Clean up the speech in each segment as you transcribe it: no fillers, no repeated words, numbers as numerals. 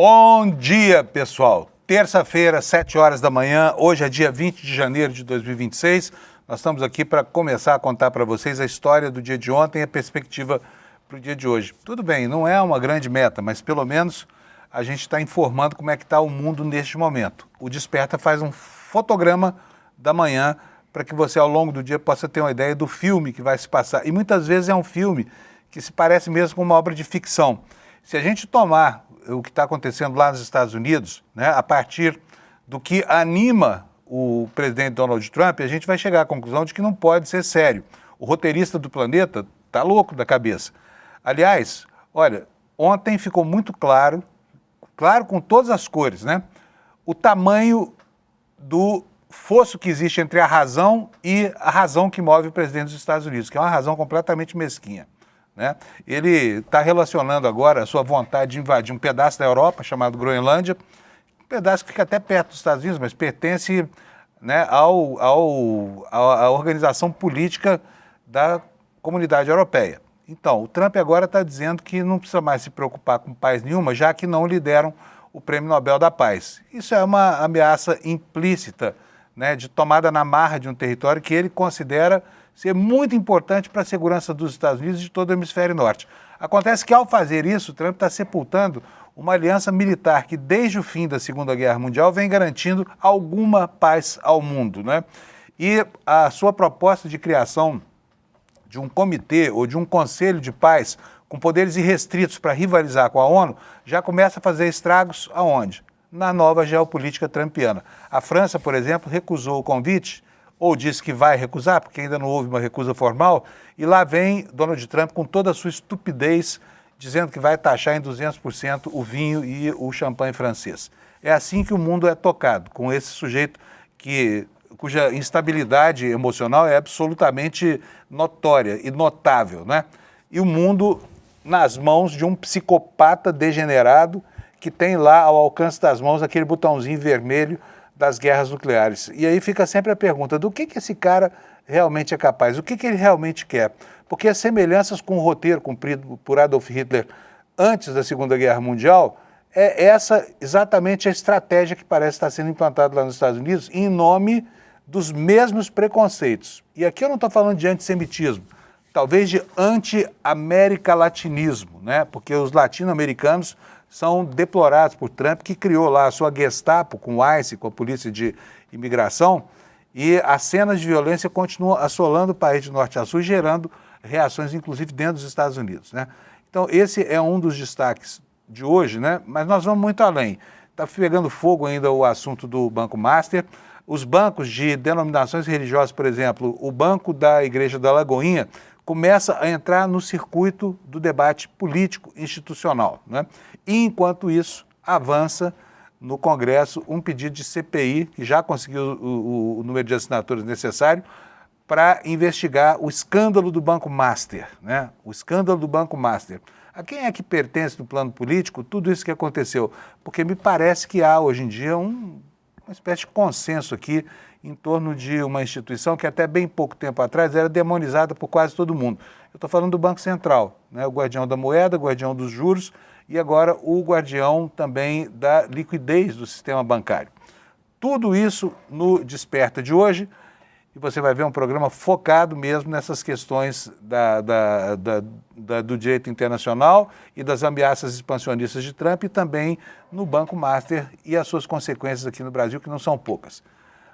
Bom dia, pessoal. Terça-feira, 7 horas da manhã, hoje é dia 20 de janeiro de 2026. Nós estamos aqui para começar a contar para vocês a história do dia de ontem e a perspectiva para o dia de hoje. Tudo bem, não é uma grande meta, mas pelo menos a gente está informando como é que está o mundo neste momento. O Desperta faz um fotograma da manhã para que você, ao longo do dia, possa ter uma ideia do filme que vai se passar. E muitas vezes é um filme que se parece mesmo com uma obra de ficção. Se a gente tomar o que está acontecendo lá nos Estados Unidos, né, a partir do que anima o presidente Donald Trump, a gente vai chegar à conclusão de que não pode ser sério. O roteirista do Planeta está louco da cabeça. Aliás, olha, ontem ficou muito claro com todas as cores, né, o tamanho do fosso que existe entre a razão e a razão que move o presidente dos Estados Unidos, que é uma razão completamente mesquinha. Né? Ele está relacionando agora a sua vontade de invadir um pedaço da Europa, chamado Groenlândia, um pedaço que fica até perto dos Estados Unidos, mas pertence, né, à organização política da Comunidade Europeia. Então, o Trump agora está dizendo que não precisa mais se preocupar com paz nenhuma, já que não lhe deram o Prêmio Nobel da Paz. Isso é uma ameaça implícita, né, de tomada na marra de um território que ele considera ser muito importante para a segurança dos Estados Unidos e de todo o hemisfério norte. Acontece que, ao fazer isso, Trump está sepultando uma aliança militar que, desde o fim da Segunda Guerra Mundial, vem garantindo alguma paz ao mundo, né? E a sua proposta de criação de um comitê ou de um conselho de paz com poderes irrestritos para rivalizar com a ONU já começa a fazer estragos aonde? Na nova geopolítica trumpiana. A França, por exemplo, recusou o convite, ou disse que vai recusar, porque ainda não houve uma recusa formal, e lá vem Donald Trump com toda a sua estupidez, dizendo que vai taxar em 200% o vinho e o champanhe francês. É assim que o mundo é tocado, com esse sujeito cuja instabilidade emocional é absolutamente notória e notável, né? E o mundo nas mãos de um psicopata degenerado que tem lá ao alcance das mãos aquele botãozinho vermelho das guerras nucleares. E aí fica sempre a pergunta, do que esse cara realmente é capaz? O que ele realmente quer? Porque as semelhanças com o roteiro cumprido por Adolf Hitler antes da Segunda Guerra Mundial é essa exatamente a estratégia que parece estar sendo implantada lá nos Estados Unidos em nome dos mesmos preconceitos. E aqui eu não estou falando de antissemitismo, talvez de anti-america-latinismo, né? Porque os latino-americanos são deplorados por Trump, que criou lá a sua Gestapo com o ICE, com a polícia de imigração, e as cenas de violência continuam assolando o país de norte a sul, gerando reações, inclusive, dentro dos Estados Unidos, né? Então, esse é um dos destaques de hoje, né? Mas nós vamos muito além. Está pegando fogo ainda o assunto do Banco Master. Os bancos de denominações religiosas, por exemplo, o Banco da Igreja da Lagoinha, começa a entrar no circuito do debate político institucional, né? E, enquanto isso, avança no Congresso um pedido de CPI, que já conseguiu o número de assinaturas necessário, para investigar o escândalo do Banco Master, né? O escândalo do Banco Master. A quem é que pertence no plano político tudo isso que aconteceu? Porque me parece que há, hoje em dia, uma espécie de consenso aqui em torno de uma instituição que até bem pouco tempo atrás era demonizada por quase todo mundo. Eu estou falando do Banco Central, né? O guardião da moeda, o guardião dos juros e agora o guardião também da liquidez do sistema bancário. Tudo isso no Desperta de hoje, e você vai ver um programa focado mesmo nessas questões do direito internacional e das ameaças expansionistas de Trump e também no Banco Master e as suas consequências aqui no Brasil, que não são poucas.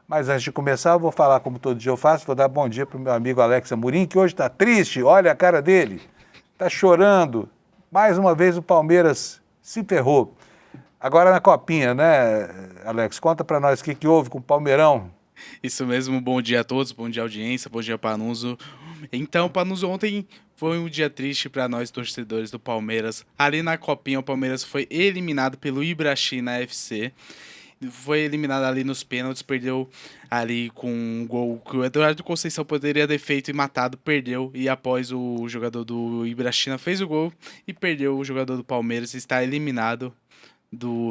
Mas antes de começar, eu vou falar como todo dia eu faço, vou dar bom dia para o meu amigo Alex Amorim, que hoje está triste, olha a cara dele, está chorando. Mais uma vez o Palmeiras se ferrou. Agora na Copinha, né, Alex? Conta para nós o que houve com o Palmeirão. Isso mesmo, bom dia a todos, bom dia audiência, bom dia Panuso. Então, Panuso, ontem foi um dia triste para nós torcedores do Palmeiras. Ali na Copinha, o Palmeiras foi eliminado pelo Ibrachina FC. Foi eliminado ali nos pênaltis, perdeu ali com um gol que o Eduardo Conceição poderia ter feito e matado, perdeu. E após o jogador do Ibrachina fez o gol e perdeu, o jogador do Palmeiras está eliminado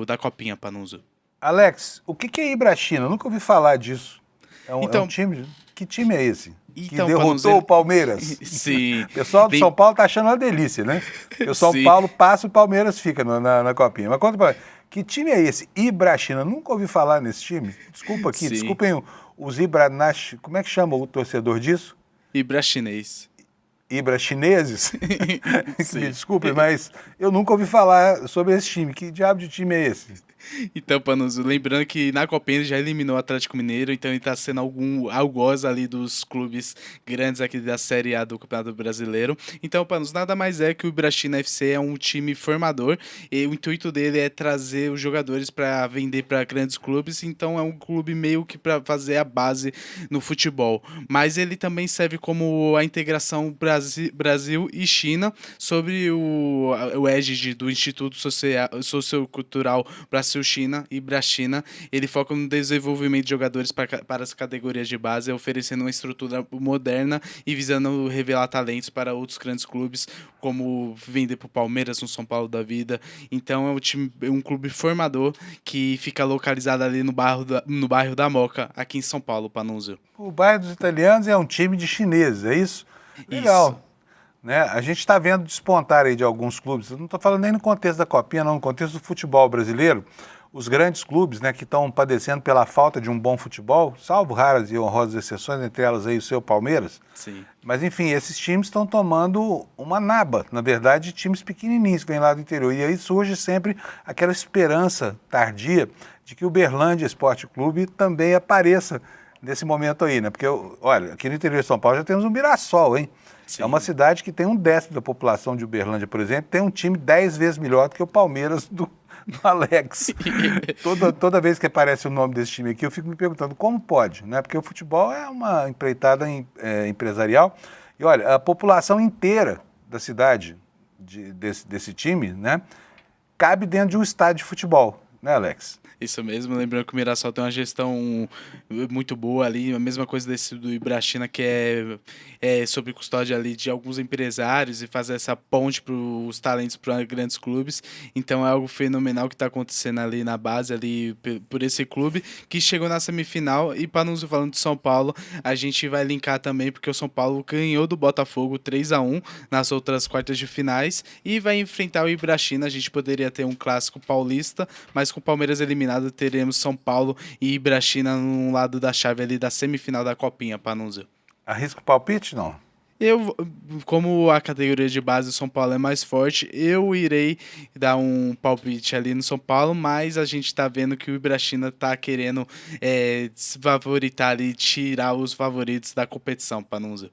da Copinha, Panuso. Alex, o que é Ibrachina? Eu nunca ouvi falar disso. É um time? Que time é esse? que Então, derrotou o Palmeiras. Sim. O pessoal do São Paulo tá achando uma delícia, né? Porque o São Sim. Paulo passa e o Palmeiras fica na copinha. Mas conta pra mim, que time é esse? Ibrachina, nunca ouvi falar nesse time. Desculpa aqui, Sim. desculpem os Ibranash, como é que chama o torcedor disso? Ibra chinês. Ibra chineses? Sim. Me desculpem, mas eu nunca ouvi falar sobre esse time. Que diabo de time é esse? Então, Panuso, lembrando que na Copinha ele já eliminou o Atlético Mineiro, então ele está sendo algoz ali dos clubes grandes aqui da Série A do Campeonato Brasileiro. Então, Panuso, nada mais é que o Ibrachina FC é um time formador e o intuito dele é trazer os jogadores para vender para grandes clubes, então é um clube meio que para fazer a base no futebol. Mas ele também serve como a integração Brasil e China sobre o égide do Instituto Sociocultural Brasil-China e Ibrachina. Ele foca no desenvolvimento de jogadores para as categorias de base, oferecendo uma estrutura moderna e visando revelar talentos para outros grandes clubes, como vender para o Palmeiras, no São Paulo da vida. Então é um clube formador que fica localizado ali no bairro da Moca, aqui em São Paulo, Panunzio. O bairro dos italianos é um time de chineses, é isso? Legal. Isso. Né? A gente está vendo despontar aí de alguns clubes, eu não estou falando nem no contexto da Copinha, não, no contexto do futebol brasileiro, os grandes clubes, né, que estão padecendo pela falta de um bom futebol, salvo raras e honrosas exceções, entre elas aí o seu Palmeiras. Sim. Mas enfim, esses times estão tomando uma naba, na verdade, de times pequenininhos que vêm lá do interior. E aí surge sempre aquela esperança tardia de que o Uberlândia Esporte Clube também apareça nesse momento aí, né? Porque, olha, aqui no interior de São Paulo já temos um Mirassol, hein? Sim. É uma cidade que tem 1/10 da população de Uberlândia, por exemplo, tem um time 10 vezes melhor do que o Palmeiras do Alex. Toda vez que aparece o nome desse time aqui, eu fico me perguntando como pode, né? Porque o futebol é uma empreitada empresarial. E olha, a população inteira da cidade desse time, né, cabe dentro de um estádio de futebol, né, Alex? Isso mesmo, lembrando que o Mirassol tem uma gestão muito boa ali, a mesma coisa desse do Ibrachina, que é sob custódia ali de alguns empresários e fazer essa ponte para os talentos para grandes clubes. Então é algo fenomenal que está acontecendo ali na base, ali por esse clube, que chegou na semifinal. E para nos falando de São Paulo, a gente vai linkar também, porque o São Paulo ganhou do Botafogo 3-1 nas outras quartas de finais e vai enfrentar o Ibrachina. A gente poderia ter um clássico paulista, mas com o Palmeiras eliminado, teremos São Paulo e Ibrachina no lado da chave ali da semifinal da Copinha, Panunzio. Arrisca o palpite, não? Como a categoria de base do São Paulo é mais forte, eu irei dar um palpite ali no São Paulo, mas a gente tá vendo que o Ibrachina tá querendo se favoritar ali, tirar os favoritos da competição, Panunzio.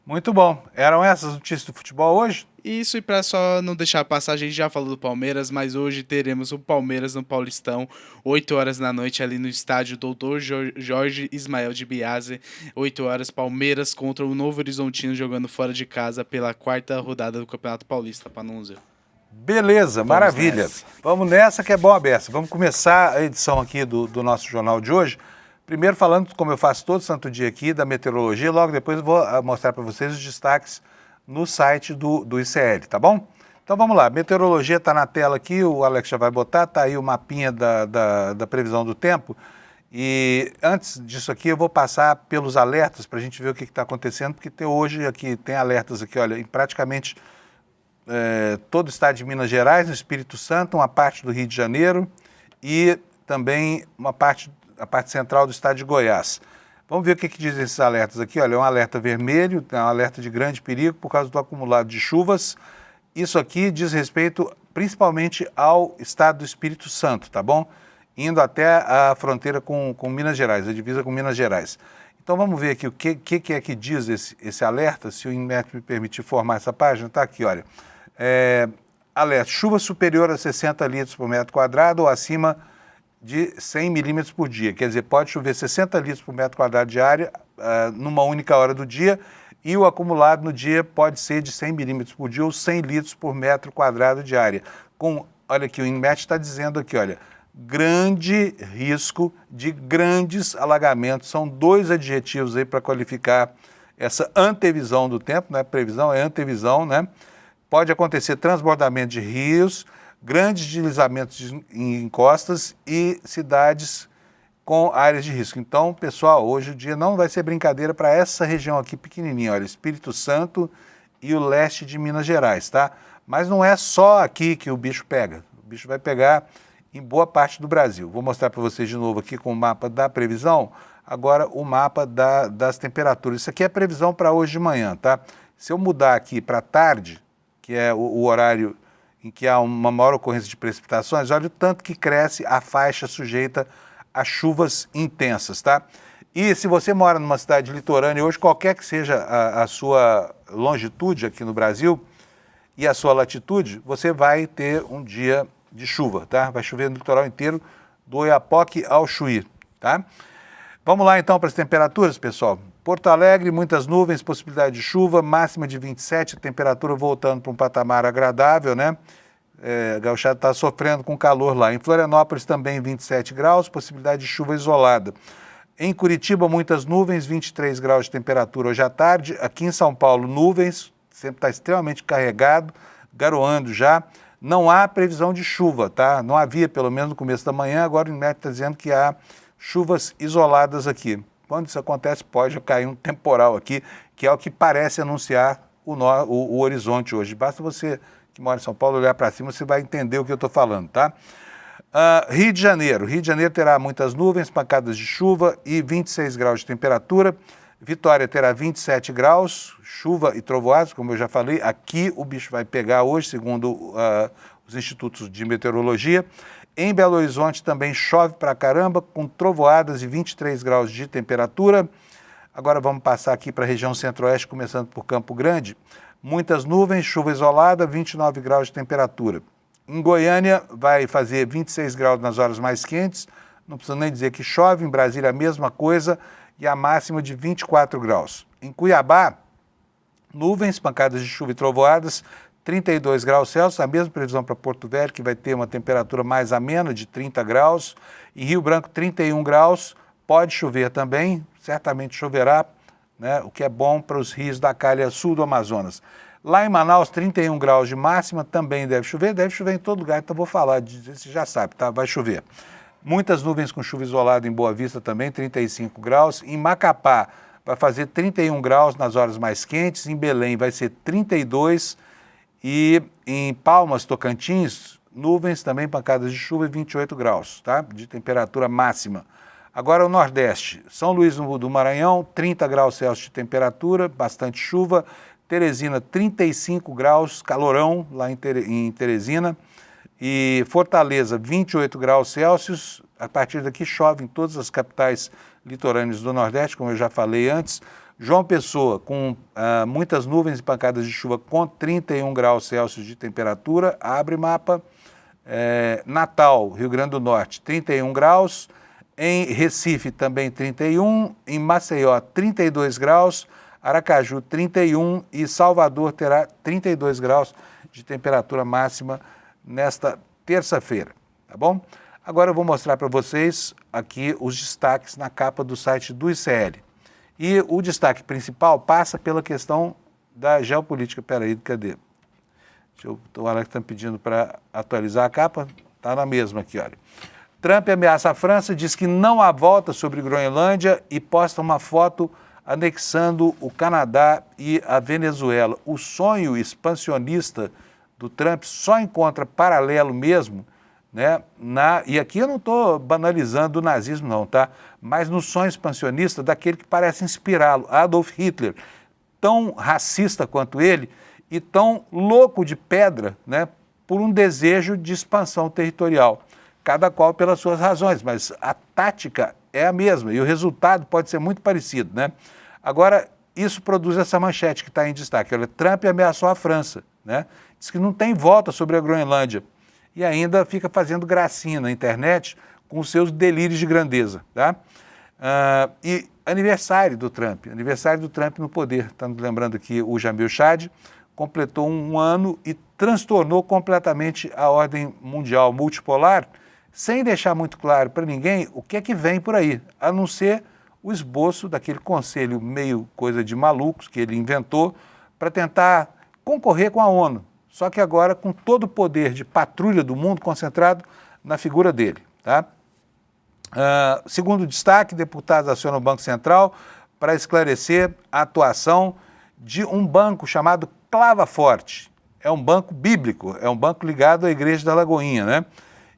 Muito bom. Eram essas notícias do futebol hoje? Isso, e para só não deixar passar, a gente já falou do Palmeiras, mas hoje teremos o Palmeiras no Paulistão, 8 horas da noite, ali no estádio Doutor Jorge Ismael de Biase, 8 horas, Palmeiras contra o Novo Horizontino, jogando fora de casa pela 4ª rodada do Campeonato Paulista, Panunzio. Beleza, maravilha. Vamos nessa que é bom a beça. Vamos começar a edição aqui do nosso jornal de hoje. Primeiro falando, como eu faço todo santo dia aqui, da meteorologia, logo depois eu vou mostrar para vocês os destaques no site do ICL, tá bom? Então vamos lá, meteorologia está na tela aqui, o Alex já vai botar, tá aí o mapinha da previsão do tempo. E antes disso aqui eu vou passar pelos alertas para a gente ver o que está acontecendo, porque hoje aqui tem alertas aqui, olha, em praticamente todo o estado de Minas Gerais, no Espírito Santo, uma parte do Rio de Janeiro e também a parte central do estado de Goiás. Vamos ver o que dizem esses alertas aqui. Olha, é um alerta vermelho, é um alerta de grande perigo por causa do acumulado de chuvas. Isso aqui diz respeito principalmente ao estado do Espírito Santo, tá bom? Indo até a fronteira com Minas Gerais, a divisa com Minas Gerais. Então vamos ver aqui o que é que diz esse alerta, se o INMET me permitir formar essa página. Está aqui, olha. Alerta, chuva superior a 60 litros por metro quadrado ou acima de 100 milímetros por dia, quer dizer, pode chover 60 litros por metro quadrado de área numa única hora do dia e o acumulado no dia pode ser de 100 milímetros por dia ou 100 litros por metro quadrado de área. Olha aqui, o INMET está dizendo aqui, olha, grande risco de grandes alagamentos, são 2 adjetivos aí para qualificar essa antevisão do tempo, não é previsão, é antevisão, né? Pode acontecer transbordamento de rios, grandes deslizamentos em encostas e cidades com áreas de risco. Então, pessoal, hoje o dia não vai ser brincadeira para essa região aqui pequenininha, olha, Espírito Santo e o leste de Minas Gerais, tá? Mas não é só aqui que o bicho pega. O bicho vai pegar em boa parte do Brasil. Vou mostrar para vocês de novo aqui com o mapa da previsão, agora o mapa das temperaturas. Isso aqui é a previsão para hoje de manhã, tá? Se eu mudar aqui para tarde, que é o horário em que há uma maior ocorrência de precipitações, olha o tanto que cresce a faixa sujeita a chuvas intensas, tá? E se você mora numa cidade litorânea hoje, qualquer que seja a sua longitude aqui no Brasil e a sua latitude, você vai ter um dia de chuva, tá? Vai chover no litoral inteiro, do Oiapoque ao Chuí, tá? Vamos lá então para as temperaturas, pessoal. Porto Alegre, muitas nuvens, possibilidade de chuva, máxima de 27, a temperatura voltando para um patamar agradável, né? Gauchado está sofrendo com calor lá. Em Florianópolis também 27 graus, possibilidade de chuva isolada. Em Curitiba, muitas nuvens, 23 graus de temperatura hoje à tarde. Aqui em São Paulo, nuvens, sempre está extremamente carregado, garoando já. Não há previsão de chuva, tá? Não havia, pelo menos no começo da manhã, agora o INMET está dizendo que há chuvas isoladas aqui. Quando isso acontece, pode cair um temporal aqui, que é o que parece anunciar o horizonte hoje. Basta você que mora em São Paulo olhar para cima, você vai entender o que eu estou falando, tá? Rio de Janeiro. Rio de Janeiro terá muitas nuvens, pancadas de chuva e 26 graus de temperatura. Vitória terá 27 graus, chuva e trovoadas, como eu já falei. Aqui o bicho vai pegar hoje, segundo os institutos de meteorologia. Em Belo Horizonte também chove pra caramba, com trovoadas e 23 graus de temperatura. Agora vamos passar aqui para a região centro-oeste, começando por Campo Grande. Muitas nuvens, chuva isolada, 29 graus de temperatura. Em Goiânia vai fazer 26 graus nas horas mais quentes, não precisa nem dizer que chove. Em Brasília a mesma coisa e a máxima de 24 graus. Em Cuiabá, nuvens, pancadas de chuva e trovoadas, 32 graus Celsius, a mesma previsão para Porto Velho, que vai ter uma temperatura mais amena, de 30 graus. Em Rio Branco, 31 graus, pode chover também, certamente choverá, né, o que é bom para os rios da calha sul do Amazonas. Lá em Manaus, 31 graus de máxima, também deve chover em todo lugar, então vou falar, você já sabe, tá? Vai chover. Muitas nuvens com chuva isolada em Boa Vista também, 35 graus. Em Macapá, vai fazer 31 graus nas horas mais quentes. Em Belém, vai ser 32. E em Palmas, Tocantins, nuvens também, pancadas de chuva e 28 graus, tá? De temperatura máxima. Agora o Nordeste. São Luís do Maranhão, 30 graus Celsius de temperatura, bastante chuva. Teresina, 35 graus, calorão lá em Teresina. E Fortaleza, 28 graus Celsius. A partir daqui chove em todas as capitais litorâneas do Nordeste, como eu já falei antes. João Pessoa, com muitas nuvens e pancadas de chuva, com 31 graus Celsius de temperatura. Abre mapa. Natal, Rio Grande do Norte, 31 graus. Em Recife, também 31. Em Maceió, 32 graus. Aracaju, 31. E Salvador terá 32 graus de temperatura máxima nesta terça-feira, tá bom? Agora eu vou mostrar para vocês aqui os destaques na capa do site do ICL. E o destaque principal passa pela questão da geopolítica. Peraí, cadê? O Alex está me pedindo para atualizar a capa, está na mesma aqui, olha. Trump ameaça a França, diz que não há volta sobre Groenlândia e posta uma foto anexando o Canadá e a Venezuela. O sonho expansionista do Trump só encontra paralelo mesmo, né? E aqui eu não estou banalizando o nazismo não, tá? Mas no sonho expansionista daquele que parece inspirá-lo, Adolf Hitler, tão racista quanto ele e tão louco de pedra, né? Por um desejo de expansão territorial, cada qual pelas suas razões, mas a tática é a mesma e o resultado pode ser muito parecido, né? Agora, isso produz essa manchete que está em destaque. Olha, Trump ameaçou a França, né? Diz que não tem volta sobre a Groenlândia e ainda fica fazendo gracinha na internet com os seus delírios de grandeza, tá? E aniversário do Trump no poder, estamos lembrando que o Jamil Chad completou um ano e transtornou completamente a ordem mundial multipolar, sem deixar muito claro para ninguém o que é que vem por aí, a não ser o esboço daquele conselho meio coisa de malucos que ele inventou para tentar concorrer com a ONU, só que agora com todo o poder de patrulha do mundo concentrado na figura dele, tá? Segundo destaque, deputados acionam o Banco Central para esclarecer a atuação de um banco chamado Clava Forte. É um banco bíblico, é um banco ligado à Igreja da Lagoinha, né?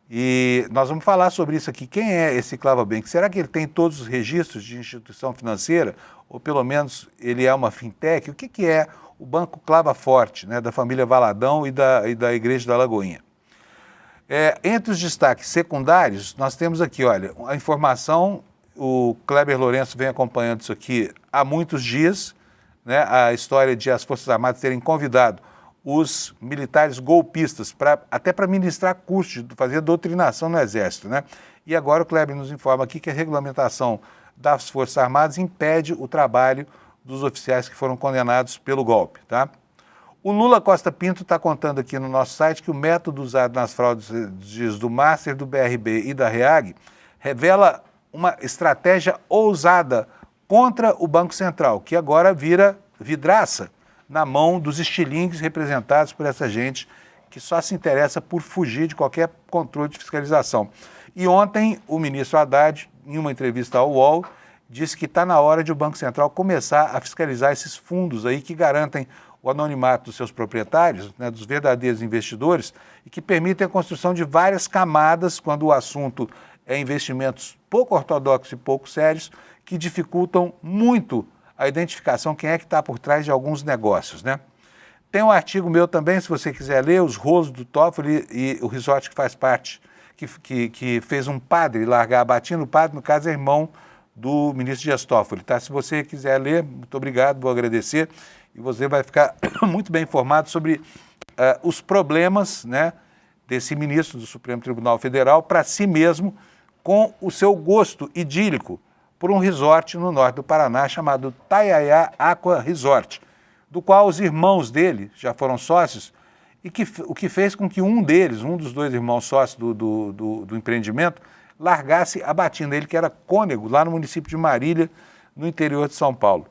E nós vamos falar sobre isso aqui. Quem é esse Clava Bank? Será que ele tem todos os registros de instituição financeira? Ou pelo menos ele é uma fintech? O que é o Banco Clava Forte, né, da família Valadão e da Igreja da Lagoinha? Entre os destaques secundários, nós temos aqui, olha, a informação, o Kleber Lourenço vem acompanhando isso aqui há muitos dias, né, a história de as Forças Armadas terem convidado os militares golpistas até para ministrar cursos, fazer doutrinação no Exército, né? E agora o Kleber nos informa aqui que a regulamentação das Forças Armadas impede o trabalho dos oficiais que foram condenados pelo golpe, tá? O Lula Costa Pinto está contando aqui no nosso site que o método usado nas fraudes do Master, do BRB e da REAG revela uma estratégia ousada contra o Banco Central, que agora vira vidraça na mão dos estilingues representados por essa gente que só se interessa por fugir de qualquer controle de fiscalização. E ontem o ministro Haddad, em uma entrevista ao UOL, disse que está na hora de o Banco Central começar a fiscalizar esses fundos aí que garantem o anonimato dos seus proprietários, né, dos verdadeiros investidores, e que permitem a construção de várias camadas quando o assunto é investimentos pouco ortodoxos e pouco sérios, que dificultam muito a identificação quem é que está por trás de alguns negócios, né? Tem um artigo meu também, se você quiser ler, os rolos do Toffoli e o resort que faz parte, que fez um padre largar a batina, o padre, no caso, é irmão do ministro Dias Toffoli, tá? Se você quiser ler, muito obrigado, vou agradecer, e você vai ficar muito bem informado sobre os problemas, né, desse ministro do Supremo Tribunal Federal para si mesmo, com o seu gosto idílico por um resort no norte do Paraná chamado Taiaiá Aqua Resort, do qual os irmãos dele já foram sócios, e o que fez com que um dos dois irmãos sócios do empreendimento, largasse a batina, ele que era cônego lá no município de Marília, no interior de São Paulo.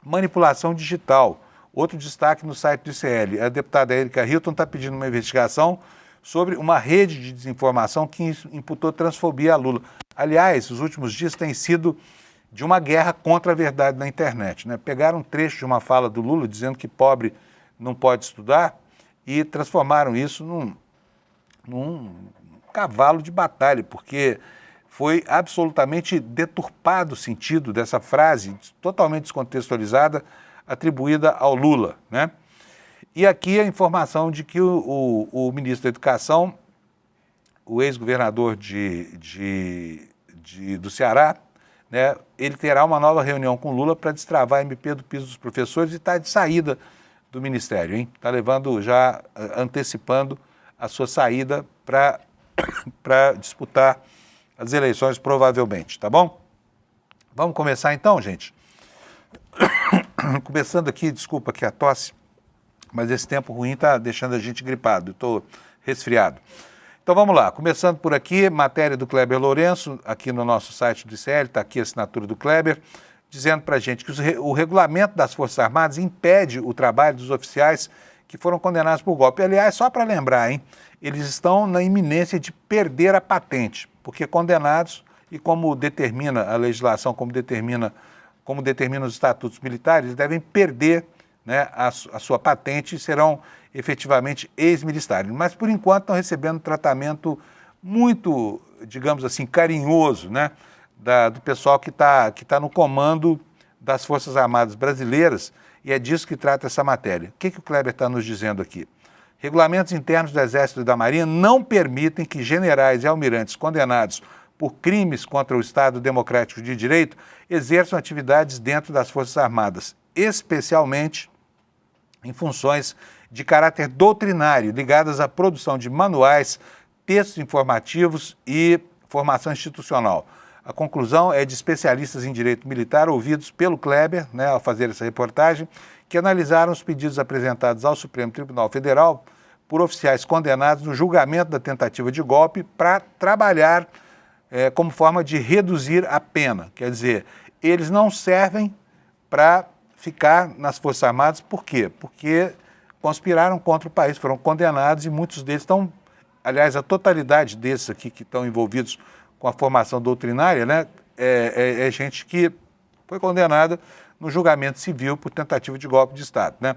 Manipulação digital, outro destaque no site do ICL. A deputada Érica Hilton está pedindo uma investigação sobre uma rede de desinformação que imputou transfobia a Lula. Aliás, os últimos dias têm sido de uma guerra contra a verdade na internet, né? Pegaram um trecho de uma fala do Lula dizendo que pobre não pode estudar e transformaram isso num cavalo de batalha, porque foi absolutamente deturpado o sentido dessa frase, totalmente descontextualizada, atribuída ao Lula, né? E aqui a informação de que o ministro da Educação, o ex-governador do Ceará, né, ele terá uma nova reunião com Lula para destravar a MP do piso dos professores e está de saída do ministério, hein? Está levando, já antecipando a sua saída para disputar as eleições, provavelmente, tá bom? Vamos começar então, gente? Começando aqui, desculpa aqui a tosse, mas esse tempo ruim está deixando a gente gripado, eu estou resfriado. Então vamos lá, começando por aqui, matéria do Kleber Lourenço, aqui no nosso site do ICL, está aqui a assinatura do Kleber, dizendo para a gente que o regulamento das Forças Armadas impede o trabalho dos oficiais que foram condenados por golpe. Aliás, só para lembrar, hein, eles estão na iminência de perder a patente, porque condenados, e como determina a legislação, como determina os estatutos militares, devem perder, né, a sua patente e serão efetivamente ex-militares. Mas, por enquanto, estão recebendo tratamento muito, digamos assim, carinhoso, né, do pessoal que tá no comando das Forças Armadas brasileiras, e é disso que trata essa matéria. O que o Kleber está nos dizendo aqui? Regulamentos internos do Exército e da Marinha não permitem que generais e almirantes condenados por crimes contra o Estado Democrático de Direito exerçam atividades dentro das Forças Armadas, especialmente em funções de caráter doutrinário, ligadas à produção de manuais, textos informativos e formação institucional. A conclusão é de especialistas em direito militar ouvidos pelo Kleber, né, ao fazer essa reportagem, que analisaram os pedidos apresentados ao Supremo Tribunal Federal por oficiais condenados no julgamento da tentativa de golpe para trabalhar como forma de reduzir a pena. Quer dizer, eles não servem para ficar nas Forças Armadas. Por quê? Porque conspiraram contra o país, foram condenados e muitos deles estão, aliás, a totalidade desses aqui que estão envolvidos com a formação doutrinária, né? É gente que foi condenada no julgamento civil por tentativa de golpe de Estado, né?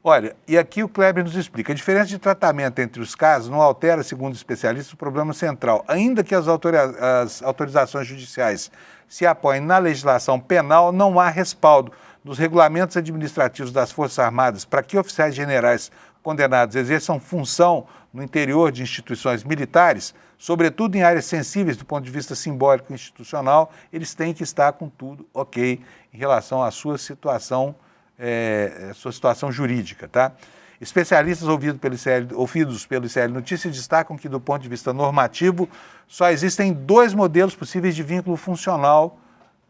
Olha, e aqui o Kleber nos explica, a diferença de tratamento entre os casos não altera, segundo especialistas, o problema central. Ainda que as autorizações judiciais se apoiem na legislação penal, não há respaldo nos regulamentos administrativos das Forças Armadas para que oficiais generais condenados exerçam função no interior de instituições militares, sobretudo em áreas sensíveis do ponto de vista simbólico e institucional, eles têm que estar com tudo ok em relação à sua situação jurídica, tá? Especialistas ouvidos pelo ICL Notícias destacam que, do ponto de vista normativo, só existem 2 modelos possíveis de vínculo funcional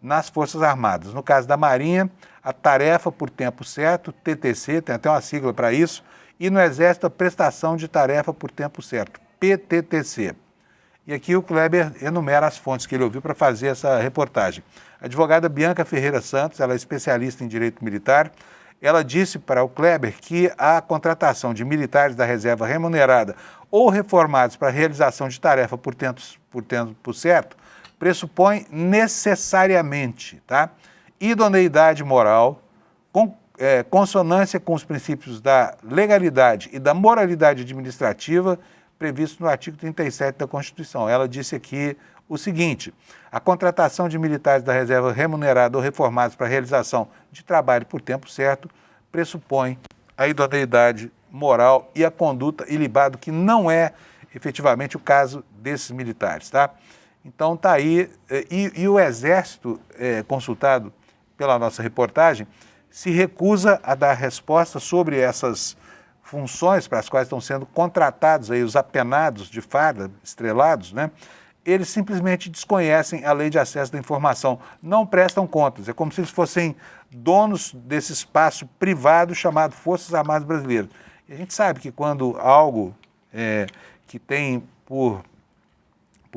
nas Forças Armadas. No caso da Marinha, a tarefa por tempo certo, TTC, tem até uma sigla para isso, e no Exército, a prestação de tarefa por tempo certo, PTTC. E aqui o Kleber enumera as fontes que ele ouviu para fazer essa reportagem. A advogada Bianca Ferreira Santos, ela é especialista em direito militar, ela disse para o Kleber que a contratação de militares da reserva remunerada ou reformados para a realização de tarefa por tempo certo pressupõe necessariamente, tá, idoneidade moral, consonância com os princípios da legalidade e da moralidade administrativa previsto no artigo 37 da Constituição. Ela disse aqui o seguinte: a contratação de militares da reserva remunerada ou reformados para a realização de trabalho por tempo certo pressupõe a idoneidade moral e a conduta ilibada, que não é efetivamente o caso desses militares, tá? Então está aí, e o Exército, consultado pela nossa reportagem, se recusa a dar resposta sobre essas funções para as quais estão sendo contratados aí os apenados de farda, estrelados, né? Eles simplesmente desconhecem a lei de acesso da informação, não prestam contas. É como se eles fossem donos desse espaço privado chamado Forças Armadas Brasileiras. E a gente sabe que quando algo que tem por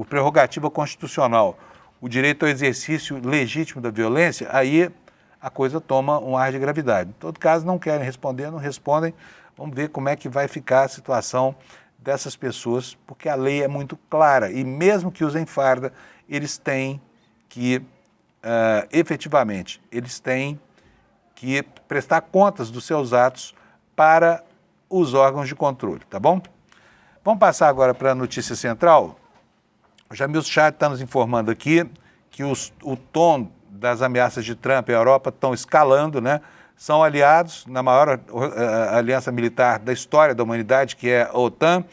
prerrogativa constitucional o direito ao exercício legítimo da violência, aí a coisa toma um ar de gravidade. Em todo caso, não querem responder, não respondem. Vamos ver como é que vai ficar a situação dessas pessoas, porque a lei é muito clara e mesmo que usem farda, eles têm que, efetivamente, eles têm que prestar contas dos seus atos para os órgãos de controle, tá bom? Vamos passar agora para a notícia central. O Jamil Chad está nos informando aqui que o tom das ameaças de Trump à Europa estão escalando, né? São aliados na maior aliança militar da história da humanidade, que é a OTAN,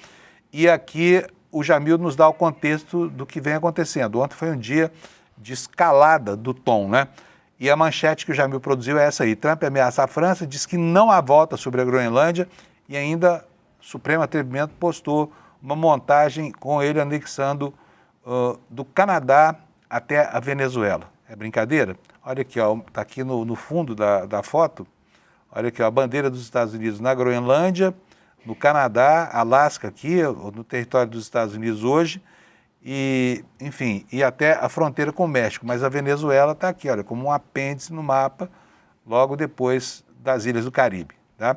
e aqui o Jamil nos dá o contexto do que vem acontecendo. Ontem foi um dia de escalada do tom, né? E a manchete que o Jamil produziu é essa aí: Trump ameaça a França, diz que não há volta sobre a Groenlândia, e ainda o Supremo Atrevimento postou uma montagem com ele anexando do Canadá até a Venezuela. É brincadeira? Olha aqui, está aqui no fundo da foto, olha aqui, ó, a bandeira dos Estados Unidos na Groenlândia, no Canadá, Alasca aqui, no território dos Estados Unidos hoje, e, enfim, e até a fronteira com o México. Mas a Venezuela está aqui, olha, como um apêndice no mapa, logo depois das Ilhas do Caribe, tá?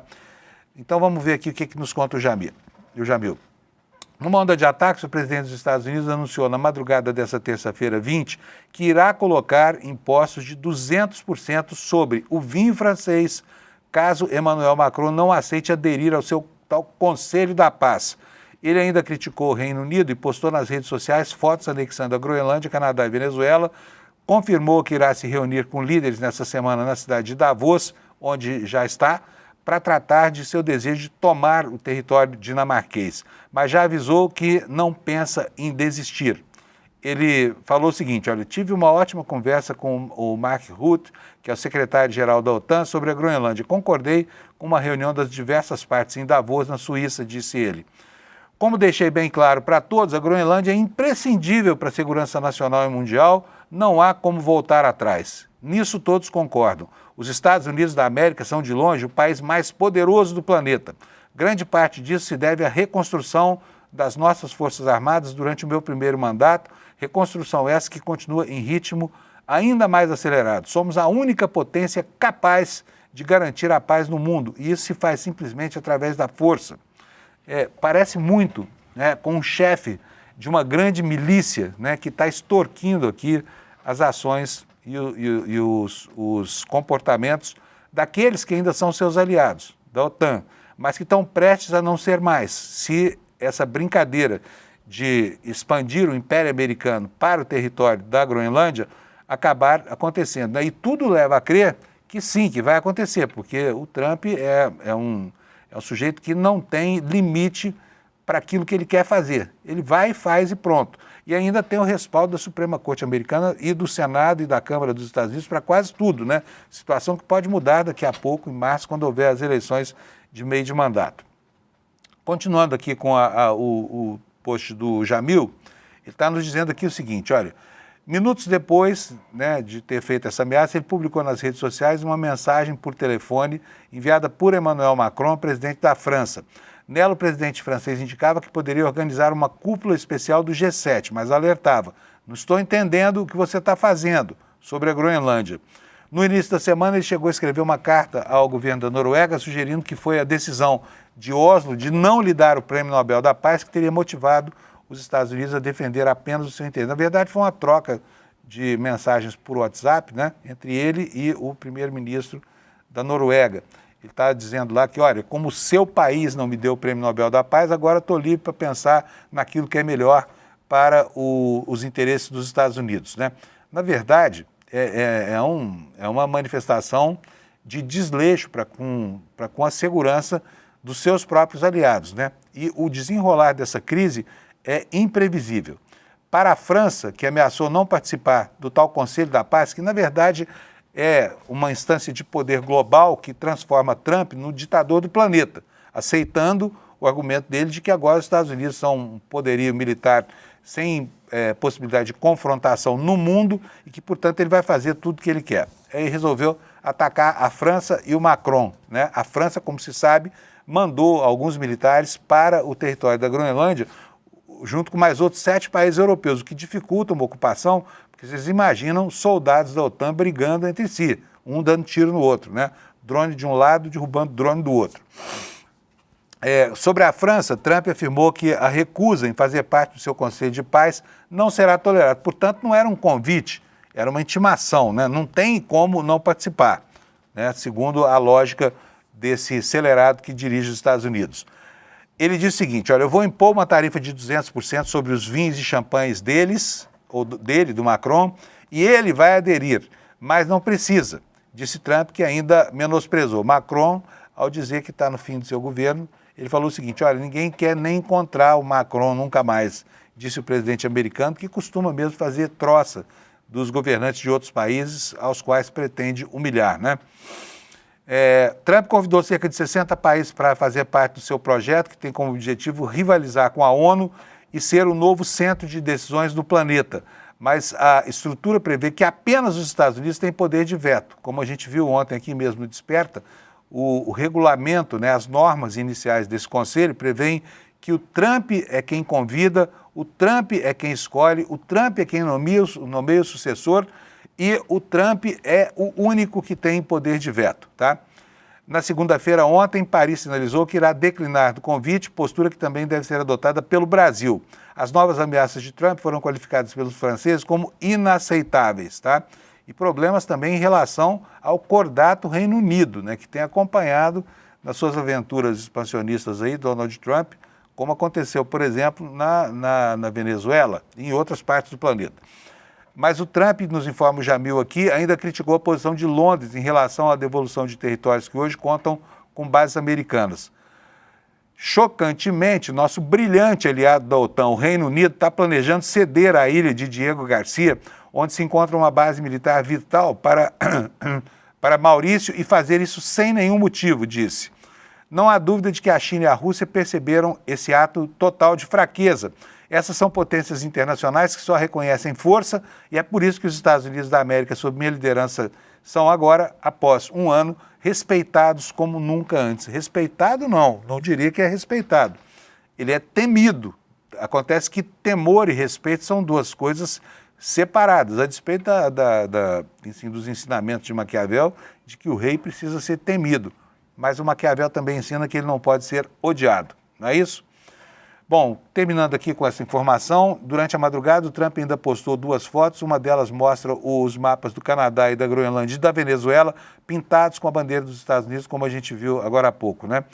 Então vamos ver aqui o que nos conta o Jamil. Numa onda de ataques, o presidente dos Estados Unidos anunciou na madrugada dessa terça-feira 20 que irá colocar impostos de 200% sobre o vinho francês, caso Emmanuel Macron não aceite aderir ao seu tal Conselho da Paz. Ele ainda criticou o Reino Unido e postou nas redes sociais fotos anexando a Groenlândia, Canadá e Venezuela, confirmou que irá se reunir com líderes nessa semana na cidade de Davos, onde já está, para tratar de seu desejo de tomar o território dinamarquês, mas já avisou que não pensa em desistir. Ele falou o seguinte: olha, tive uma ótima conversa com o Mark Rutte, que é o secretário-geral da OTAN, sobre a Groenlândia. Concordei com uma reunião das diversas partes em Davos, na Suíça, disse ele. Como deixei bem claro para todos, a Groenlândia é imprescindível para a segurança nacional e mundial, não há como voltar atrás. Nisso todos concordam. Os Estados Unidos da América são, de longe, o país mais poderoso do planeta. Grande parte disso se deve à reconstrução das nossas Forças Armadas durante o meu primeiro mandato, reconstrução essa que continua em ritmo ainda mais acelerado. Somos a única potência capaz de garantir a paz no mundo, e isso se faz simplesmente através da força. Parece muito, né, com um chefe de uma grande milícia, né, que está extorquindo aqui as ações e os comportamentos daqueles que ainda são seus aliados, da OTAN, mas que estão prestes a não ser mais, se essa brincadeira de expandir o Império Americano para o território da Groenlândia acabar acontecendo. E tudo leva a crer que sim, que vai acontecer, porque o Trump é um sujeito que não tem limite para aquilo que ele quer fazer. Ele vai e faz e pronto. E ainda tem o respaldo da Suprema Corte Americana e do Senado e da Câmara dos Estados Unidos para quase tudo, né? Situação que pode mudar daqui a pouco, em março, quando houver as eleições de meio de mandato. Continuando aqui com o post do Jamil, ele está nos dizendo aqui o seguinte, olha, minutos depois, né, de ter feito essa ameaça, ele publicou nas redes sociais uma mensagem por telefone enviada por Emmanuel Macron, presidente da França. Nela, o presidente francês indicava que poderia organizar uma cúpula especial do G7, mas alertava, não estou entendendo o que você está fazendo sobre a Groenlândia. No início da semana, ele chegou a escrever uma carta ao governo da Noruega, sugerindo que foi a decisão de Oslo de não lhe dar o Prêmio Nobel da Paz que teria motivado os Estados Unidos a defender apenas o seu interesse. Na verdade, foi uma troca de mensagens por WhatsApp, né, entre ele e o primeiro-ministro da Noruega. Ele está dizendo lá que, olha, como o seu país não me deu o Prêmio Nobel da Paz, agora estou livre para pensar naquilo que é melhor para os interesses dos Estados Unidos, né? Na verdade, é uma manifestação de desleixo para com a segurança dos seus próprios aliados, né? E o desenrolar dessa crise é imprevisível. Para a França, que ameaçou não participar do tal Conselho da Paz, que na verdade é uma instância de poder global que transforma Trump no ditador do planeta, aceitando o argumento dele de que agora os Estados Unidos são um poderio militar sem possibilidade de confrontação no mundo e que, portanto, ele vai fazer tudo o que ele quer. Aí resolveu atacar a França e o Macron, né? A França, como se sabe, mandou alguns militares para o território da Groenlândia, junto com mais outros 7 países europeus, o que dificulta uma ocupação, porque vocês imaginam soldados da OTAN brigando entre si, um dando tiro no outro, né? Drone de um lado derrubando drone do outro. Sobre a França, Trump afirmou que a recusa em fazer parte do seu Conselho de Paz não será tolerada. Portanto, não era um convite, era uma intimação, né? Não tem como não participar, né? Segundo a lógica desse acelerado que dirige os Estados Unidos. Ele diz o seguinte, olha, eu vou impor uma tarifa de 200% sobre os vinhos e champanhes deles, ou dele, do Macron, e ele vai aderir, mas não precisa, disse Trump, que ainda menosprezou Macron ao dizer que está no fim do seu governo. Ele falou o seguinte, olha, ninguém quer nem encontrar o Macron nunca mais, disse o presidente americano, que costuma mesmo fazer troça dos governantes de outros países aos quais pretende humilhar, né? Trump convidou cerca de 60 países para fazer parte do seu projeto, que tem como objetivo rivalizar com a ONU e ser o novo centro de decisões do planeta. Mas a estrutura prevê que apenas os Estados Unidos têm poder de veto. Como a gente viu ontem aqui mesmo no Desperta, o regulamento, né, as normas iniciais desse conselho prevêem que o Trump é quem convida, o Trump é quem escolhe, o Trump é quem nomeia o sucessor e o Trump é o único que tem poder de veto, tá? Na segunda-feira, ontem, Paris sinalizou que irá declinar do convite, postura que também deve ser adotada pelo Brasil. As novas ameaças de Trump foram qualificadas pelos franceses como inaceitáveis, tá? E problemas também em relação ao cordato Reino Unido, né, que tem acompanhado nas suas aventuras expansionistas aí, Donald Trump, como aconteceu, por exemplo, na Venezuela e em outras partes do planeta. Mas o Trump, nos informa o Jamil aqui, ainda criticou a posição de Londres em relação à devolução de territórios que hoje contam com bases americanas. Chocantemente, nosso brilhante aliado da OTAN, o Reino Unido, está planejando ceder a ilha de Diego Garcia, onde se encontra uma base militar vital para Maurício e fazer isso sem nenhum motivo, disse. Não há dúvida de que a China e a Rússia perceberam esse ato total de fraqueza. Essas são potências internacionais que só reconhecem força e é por isso que os Estados Unidos da América, sob minha liderança, são agora, após um ano, respeitados como nunca antes. Respeitado não diria que é respeitado. Ele é temido. Acontece que temor e respeito são duas coisas separadas, a despeito dos ensinamentos de Maquiavel, de que o rei precisa ser temido. Mas o Maquiavel também ensina que ele não pode ser odiado, não é isso? Bom, terminando aqui com essa informação, durante a madrugada o Trump ainda postou 2 fotos, uma delas mostra os mapas do Canadá e da Groenlândia e da Venezuela pintados com a bandeira dos Estados Unidos, como a gente viu agora há pouco, né?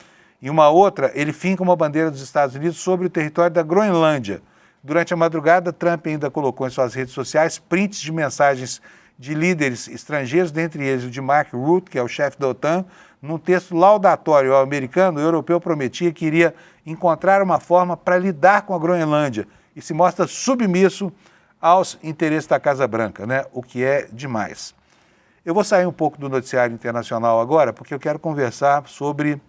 E uma outra, ele finca uma bandeira dos Estados Unidos sobre o território da Groenlândia. Durante a madrugada, Trump ainda colocou em suas redes sociais prints de mensagens de líderes estrangeiros, dentre eles o de Mark Rutte, que é o chefe da OTAN. Num texto laudatório ao americano, o europeu prometia que iria encontrar uma forma para lidar com a Groenlândia e se mostra submisso aos interesses da Casa Branca, né? O que é demais. Eu vou sair um pouco do noticiário internacional agora, porque eu quero conversar sobre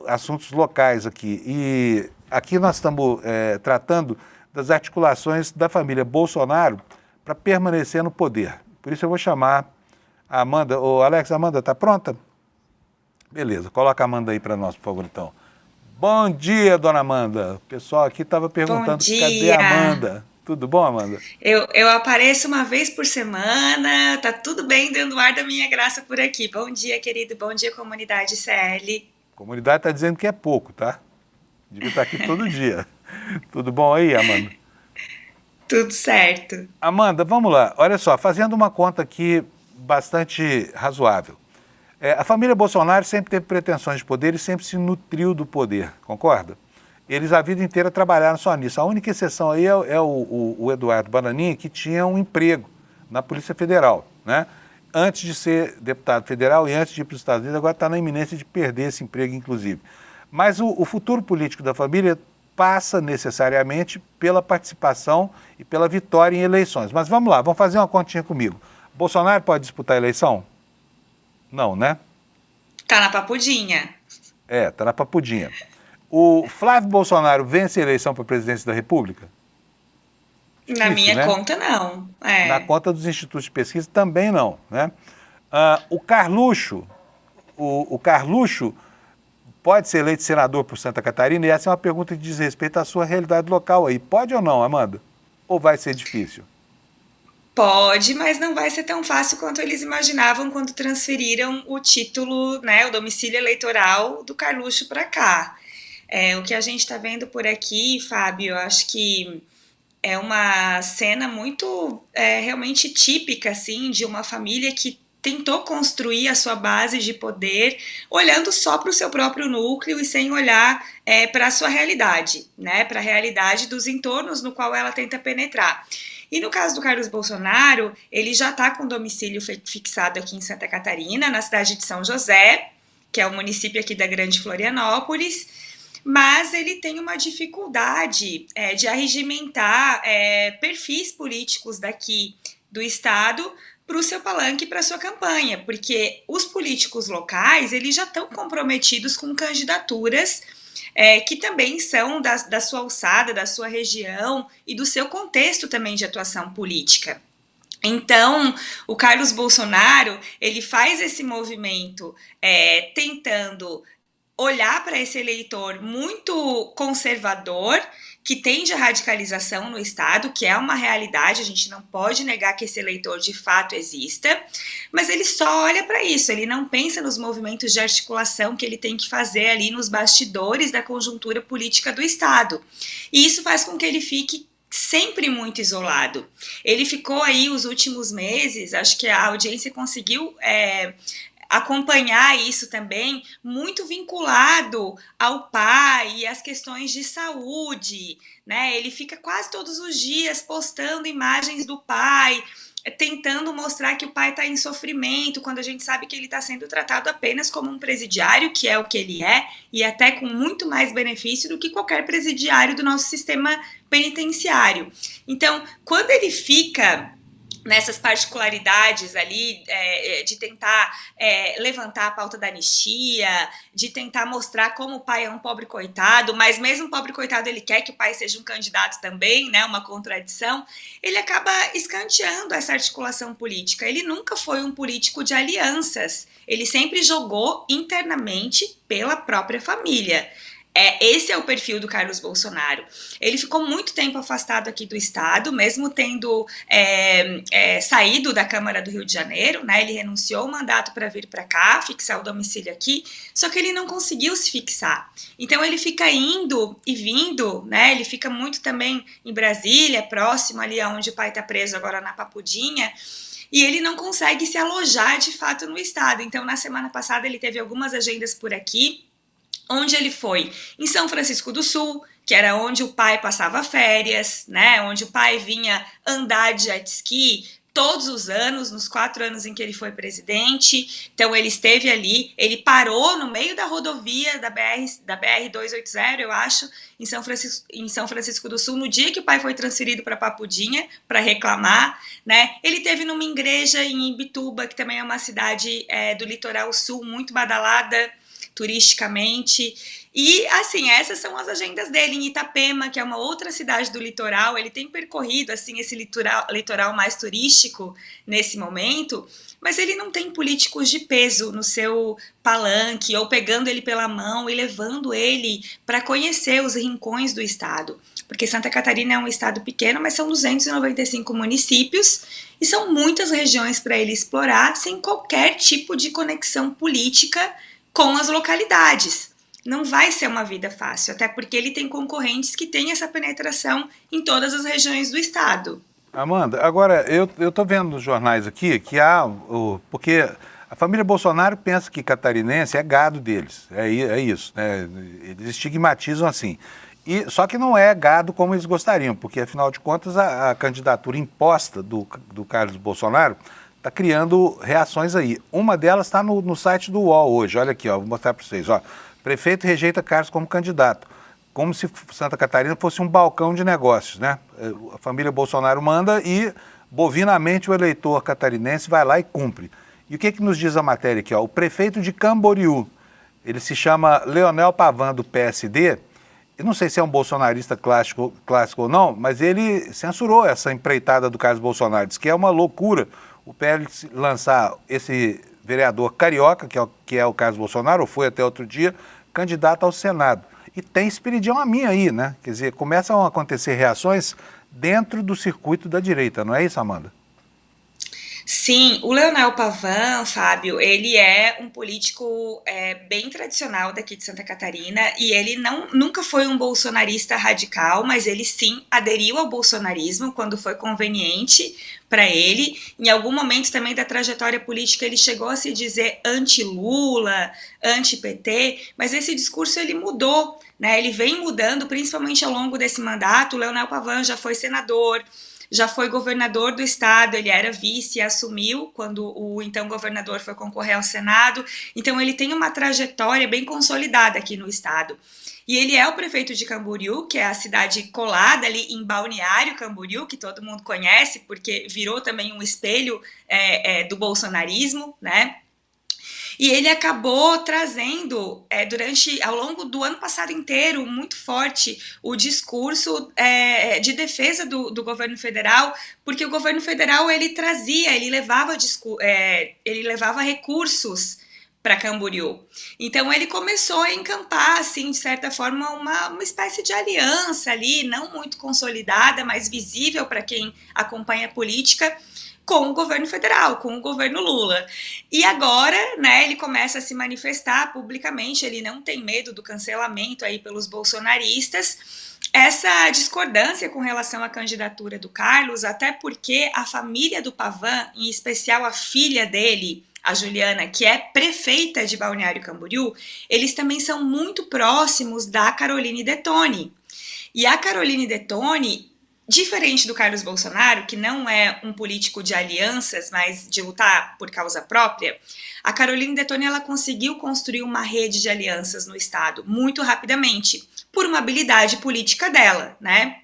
assuntos locais aqui. E aqui nós estamos tratando das articulações da família Bolsonaro para permanecer no poder. Por isso eu vou chamar a Amanda. Ô, Alex, a Amanda está pronta? Beleza, coloca a Amanda aí para nós, por favor, então. Bom dia, dona Amanda. O pessoal aqui estava perguntando cadê a Amanda. Tudo bom, Amanda? Eu apareço uma vez por semana, tá tudo bem dando ar da minha graça por aqui. Bom dia, querido, bom dia, comunidade CL. A comunidade está dizendo que é pouco, tá? Devia estar aqui todo dia. Tudo bom aí, Amanda? Tudo certo. Amanda, vamos lá. Olha só, fazendo uma conta aqui bastante razoável. A família Bolsonaro sempre teve pretensões de poder e sempre se nutriu do poder, concorda? Eles a vida inteira trabalharam só nisso. A única exceção aí é o Eduardo Bananinha, que tinha um emprego na Polícia Federal, né? Antes de ser deputado federal e antes de ir para os Estados Unidos, agora está na iminência de perder esse emprego, inclusive. Mas o futuro político da família passa necessariamente pela participação e pela vitória em eleições. Mas vamos lá, vamos fazer uma continha comigo. Bolsonaro pode disputar a eleição? Não, né? Tá na papudinha. Tá na papudinha. O Flávio Bolsonaro vence a eleição para a presidência da República? Difícil, na minha conta, não. Na conta dos institutos de pesquisa também não, né? O Carluxo pode ser eleito senador por Santa Catarina? E essa é uma pergunta que diz respeito à sua realidade local aí. Pode ou não, Amanda? Ou vai ser difícil? Pode, mas não vai ser tão fácil quanto eles imaginavam quando transferiram o título, né, o domicílio eleitoral do Carluxo para cá. O que a gente está vendo por aqui, Fábio, eu acho que é uma cena muito realmente típica, assim, de uma família que tentou construir a sua base de poder olhando só para o seu próprio núcleo e sem olhar para a sua realidade, né, para a realidade dos entornos no qual ela tenta penetrar. E no caso do Carlos Bolsonaro, ele já está com domicílio fixado aqui em Santa Catarina, na cidade de São José, que é o município aqui da Grande Florianópolis, mas ele tem uma dificuldade de arregimentar perfis políticos daqui do estado para o seu palanque, para a sua campanha, porque os políticos locais, eles já estão comprometidos com candidaturas que também são da sua alçada, da sua região e do seu contexto também de atuação política. Então, o Carlos Bolsonaro, ele faz esse movimento tentando olhar para esse eleitor muito conservador, que tende à radicalização no Estado, que é uma realidade, a gente não pode negar que esse eleitor de fato exista, mas ele só olha para isso, ele não pensa nos movimentos de articulação que ele tem que fazer ali nos bastidores da conjuntura política do Estado. E isso faz com que ele fique sempre muito isolado. Ele ficou aí os últimos meses, acho que a audiência conseguiu acompanhar isso também, muito vinculado ao pai e às questões de saúde, né? Ele fica quase todos os dias postando imagens do pai, tentando mostrar que o pai está em sofrimento, quando a gente sabe que ele está sendo tratado apenas como um presidiário, que é o que ele é, e até com muito mais benefício do que qualquer presidiário do nosso sistema penitenciário. Então, quando ele fica nessas particularidades ali, de tentar levantar a pauta da anistia, de tentar mostrar como o pai é um pobre coitado, mas mesmo pobre coitado ele quer que o pai seja um candidato também, né, uma contradição, ele acaba escanteando essa articulação política. Ele nunca foi um político de alianças, ele sempre jogou internamente pela própria família. Esse é o perfil do Carlos Bolsonaro. Ele ficou muito tempo afastado aqui do estado, mesmo tendo saído da Câmara do Rio de Janeiro, né? Ele renunciou o mandato para vir para cá, fixar o domicílio aqui, só que ele não conseguiu se fixar. Então ele fica indo e vindo, né? Ele fica muito também em Brasília, próximo ali onde o pai está preso agora na Papudinha, e ele não consegue se alojar de fato no estado. Então na semana passada ele teve algumas agendas por aqui. Onde ele foi? Em São Francisco do Sul, que era onde o pai passava férias, né? Onde o pai vinha andar de jet ski todos os anos, nos 4 anos em que ele foi presidente. Então ele esteve ali, ele parou no meio da rodovia da BR-280, eu acho, em São Francisco do Sul, no dia que o pai foi transferido para Papudinha, para reclamar, né? Ele esteve numa igreja em Imbituba, que também é uma cidade do litoral sul, muito badalada turisticamente. E, assim, essas são as agendas dele. Em Itapema, que é uma outra cidade do litoral, ele tem percorrido, assim, esse litoral mais turístico nesse momento, mas ele não tem políticos de peso no seu palanque, ou pegando ele pela mão e levando ele para conhecer os rincões do estado. Porque Santa Catarina é um estado pequeno, mas são 295 municípios e são muitas regiões para ele explorar sem qualquer tipo de conexão política com as localidades. Não vai ser uma vida fácil, até porque ele tem concorrentes que têm essa penetração em todas as regiões do estado. Amanda, agora eu estou vendo nos jornais aqui que porque a família Bolsonaro pensa que catarinense é gado deles, é isso, né? Eles estigmatizam assim. Só que não é gado como eles gostariam, porque afinal de contas a candidatura imposta do Carlos Bolsonaro está criando reações aí. Uma delas está no site do UOL hoje. Olha aqui, ó, vou mostrar para vocês. Ó. Prefeito rejeita Carlos como candidato. Como se Santa Catarina fosse um balcão de negócios, né? A família Bolsonaro manda e, bovinamente, o eleitor catarinense vai lá e cumpre. E o que nos diz a matéria aqui? Ó? O prefeito de Camboriú, ele se chama Leonel Pavan, do PSD. Eu não sei se é um bolsonarista clássico ou não, mas ele censurou essa empreitada do Carlos Bolsonaro. Diz que é uma loucura o PL lançar esse vereador carioca, que é o Carlos Bolsonaro, ou foi até outro dia, candidato ao Senado. E tem espiridião a minha aí, né? Quer dizer, começam a acontecer reações dentro do circuito da direita, não é isso, Amanda? Sim, o Leonel Pavan, Fábio, ele é um político bem tradicional daqui de Santa Catarina e ele nunca foi um bolsonarista radical, mas ele sim aderiu ao bolsonarismo quando foi conveniente para ele. Em algum momento também da trajetória política ele chegou a se dizer anti-Lula, anti-PT, mas esse discurso ele mudou, né? Ele vem mudando principalmente ao longo desse mandato. O Leonel Pavan já foi senador, já foi governador do estado, ele era vice e assumiu quando o então governador foi concorrer ao Senado, então ele tem uma trajetória bem consolidada aqui no estado. E ele é o prefeito de Camboriú, que é a cidade colada ali em Balneário Camboriú, que todo mundo conhece, porque virou também um espelho do bolsonarismo, né? E ele acabou trazendo, ao longo do ano passado inteiro, muito forte o discurso de defesa do governo federal, porque o governo federal ele levava recursos para Camboriú. Então ele começou a encampar, assim, de certa forma, uma espécie de aliança ali, não muito consolidada, mas visível para quem acompanha a política, com o governo federal, com o governo Lula. E agora, né, ele começa a se manifestar publicamente, ele não tem medo do cancelamento aí pelos bolsonaristas. Essa discordância com relação à candidatura do Carlos, até porque a família do Pavan, em especial a filha dele, a Juliana, que é prefeita de Balneário Camboriú, eles também são muito próximos da Caroline Detoni. E a Caroline Detoni, diferente do Carlos Bolsonaro, que não é um político de alianças, mas de lutar por causa própria, a Caroline Detoni ela conseguiu construir uma rede de alianças no estado muito rapidamente, por uma habilidade política dela, né?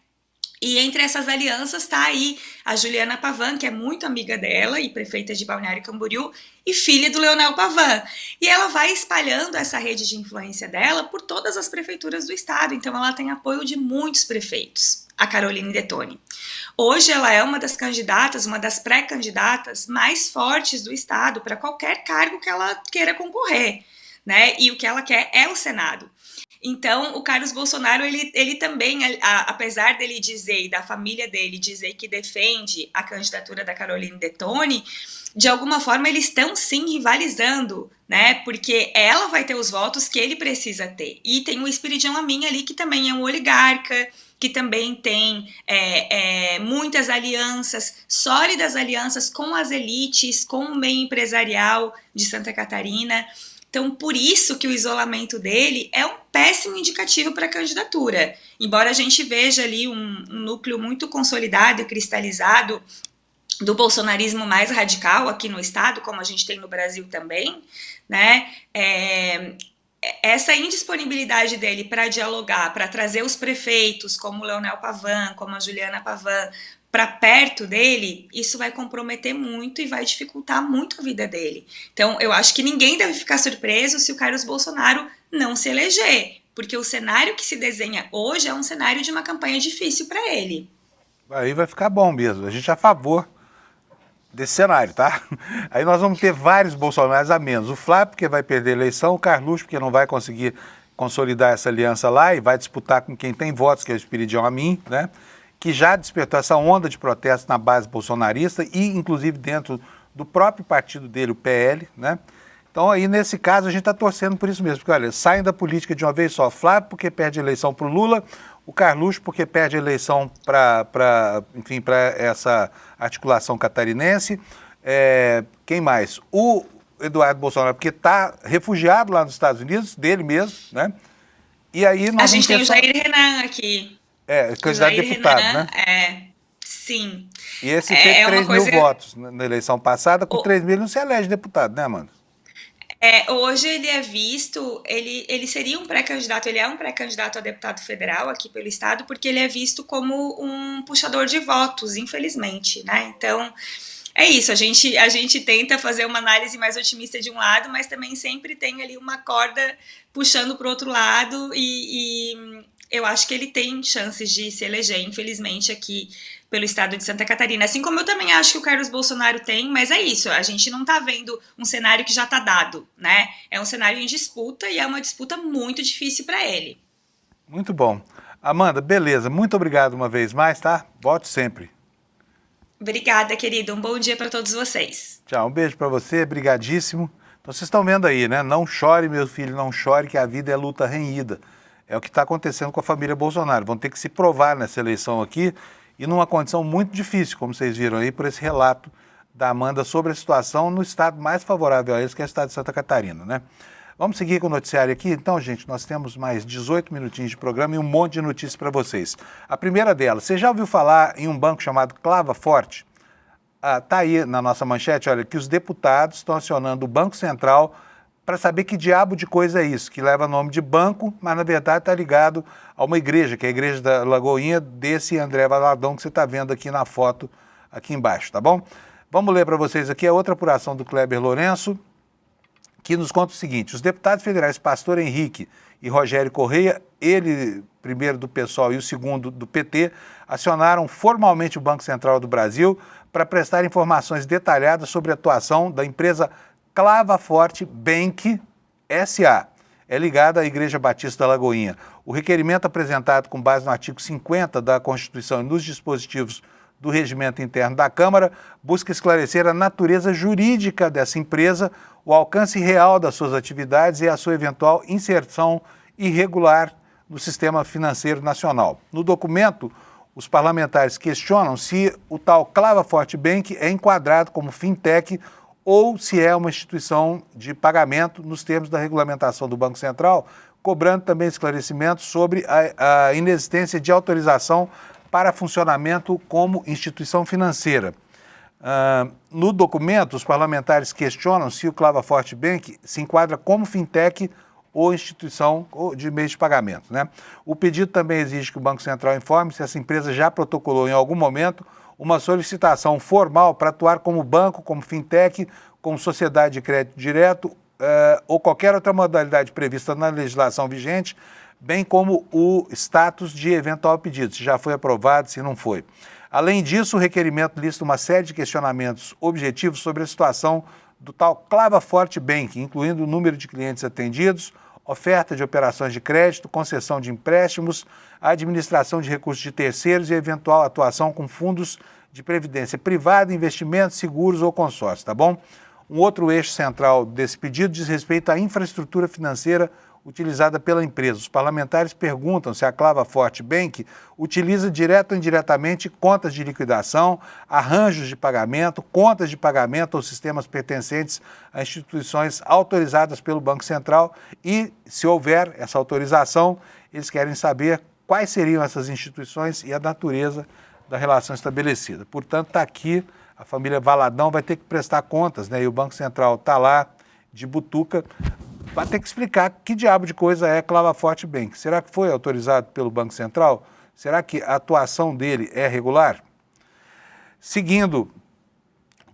E entre essas alianças está aí a Juliana Pavan, que é muito amiga dela e prefeita de Balneário Camboriú, e filha do Leonel Pavan. E ela vai espalhando essa rede de influência dela por todas as prefeituras do estado, então ela tem apoio de muitos prefeitos, a Caroline Detoni. Hoje ela é uma das candidatas, uma das pré-candidatas mais fortes do estado para qualquer cargo que ela queira concorrer, né? E o que ela quer é o Senado. Então, o Carlos Bolsonaro, ele também, apesar dele dizer, e da família dele dizer que defende a candidatura da Caroline Detoni, de alguma forma eles estão sim rivalizando, né? Porque ela vai ter os votos que ele precisa ter. E tem o Espiridião Amin ali, que também é um oligarca, que também tem muitas alianças, sólidas alianças com as elites, com o meio empresarial de Santa Catarina. Então, por isso que o isolamento dele é um péssimo indicativo para a candidatura. Embora a gente veja ali um núcleo muito consolidado e cristalizado do bolsonarismo mais radical aqui no estado, como a gente tem no Brasil também, né? Essa indisponibilidade dele para dialogar, para trazer os prefeitos, como o Leonel Pavan, como a Juliana Pavan, para perto dele, isso vai comprometer muito e vai dificultar muito a vida dele. Então, eu acho que ninguém deve ficar surpreso se o Carlos Bolsonaro não se eleger, porque o cenário que se desenha hoje é um cenário de uma campanha difícil para ele. Aí vai ficar bom mesmo. A gente é a favor desse cenário, tá? Aí nós vamos ter vários Bolsonaros a menos. O Flávio, porque vai perder a eleição, o Carluxo, porque não vai conseguir consolidar essa aliança lá e vai disputar com quem tem votos, que é o Espiridião Amin, né? Que já despertou essa onda de protesto na base bolsonarista e, inclusive, dentro do próprio partido dele, o PL, né? Então, aí, nesse caso, a gente está torcendo por isso mesmo, porque, olha, saem da política de uma vez só. Flávio, porque perde a eleição para o Lula, o Carluxo, porque perde a eleição para essa articulação catarinense. Quem mais? O Eduardo Bolsonaro, porque está refugiado lá nos Estados Unidos, dele mesmo, né? E aí a gente tem o Jair Renan aqui. Candidato a deputado, Renan, né? Sim. E esse fez 3 mil votos na eleição passada, com 3 mil não se elege deputado, né, Amanda? Hoje ele é visto, ele seria um pré-candidato, ele é um pré-candidato a deputado federal aqui pelo estado, porque ele é visto como um puxador de votos, infelizmente, né? Então, é isso, a gente tenta fazer uma análise mais otimista de um lado, mas também sempre tem ali uma corda puxando para o outro lado e eu acho que ele tem chances de se eleger, infelizmente, aqui pelo estado de Santa Catarina. Assim como eu também acho que o Carlos Bolsonaro tem, mas é isso, a gente não está vendo um cenário que já está dado, né? É um cenário em disputa e é uma disputa muito difícil para ele. Muito bom. Amanda, beleza, muito obrigado uma vez mais, tá? Volte sempre. Obrigada, querido. Um bom dia para todos vocês. Tchau, um beijo para você, brigadíssimo. Então vocês estão vendo aí, né? Não chore, meu filho, não chore, que a vida é luta renhida. É o que está acontecendo com a família Bolsonaro. Vão ter que se provar nessa eleição aqui e numa condição muito difícil, como vocês viram aí, por esse relato da Amanda sobre a situação no estado mais favorável a eles, que é o estado de Santa Catarina, né? Vamos seguir com o noticiário aqui? Então, gente, nós temos mais 18 minutinhos de programa e um monte de notícias para vocês. A primeira delas, você já ouviu falar em um banco chamado Clava Forte? Está aí na nossa manchete, olha, que os deputados estão acionando o Banco Central para saber que diabo de coisa é isso, que leva nome de banco, mas na verdade está ligado a uma igreja, que é a igreja da Lagoinha, desse André Valadão que você está vendo aqui na foto, aqui embaixo, tá bom? Vamos ler para vocês aqui a outra apuração do Kleber Lourenço, que nos conta o seguinte: os deputados federais Pastor Henrique e Rogério Correia, ele primeiro do PSOL e o segundo do PT, acionaram formalmente o Banco Central do Brasil para prestar informações detalhadas sobre a atuação da empresa Clava Forte Bank S.A. É ligada à Igreja Batista da Lagoinha. O requerimento apresentado com base no artigo 50 da Constituição e nos dispositivos do regimento interno da Câmara busca esclarecer a natureza jurídica dessa empresa, o alcance real das suas atividades e a sua eventual inserção irregular no sistema financeiro nacional. No documento, os parlamentares questionam se o tal Clava Forte Bank é enquadrado como fintech ou se é uma instituição de pagamento nos termos da regulamentação do Banco Central, cobrando também esclarecimentos sobre a inexistência de autorização para funcionamento como instituição financeira. No documento, os parlamentares questionam se o Clava Forte Bank se enquadra como fintech ou instituição de meio de pagamento, né? O pedido também exige que o Banco Central informe se essa empresa já protocolou em algum momento uma solicitação formal para atuar como banco, como fintech, como sociedade de crédito direto ou qualquer outra modalidade prevista na legislação vigente, bem como o status de eventual pedido, se já foi aprovado, se não foi. Além disso, o requerimento lista uma série de questionamentos objetivos sobre a situação do tal Clava Forte Bank, incluindo o número de clientes atendidos, oferta de operações de crédito, concessão de empréstimos, administração de recursos de terceiros e eventual atuação com fundos de previdência privada, investimentos, seguros ou consórcios, tá bom? Um outro eixo central desse pedido diz respeito à infraestrutura financeira utilizada pela empresa. Os parlamentares perguntam se a Clava Forte Bank utiliza direto ou indiretamente contas de liquidação, arranjos de pagamento, contas de pagamento ou sistemas pertencentes a instituições autorizadas pelo Banco Central e, se houver essa autorização, eles querem saber quais seriam essas instituições e a natureza da relação estabelecida. Portanto, está aqui, a família Valadão vai ter que prestar contas, né? E o Banco Central está lá de butuca, vai ter que explicar que diabo de coisa é Clava Forte Bank. Será que foi autorizado pelo Banco Central? Será que a atuação dele é regular? Seguindo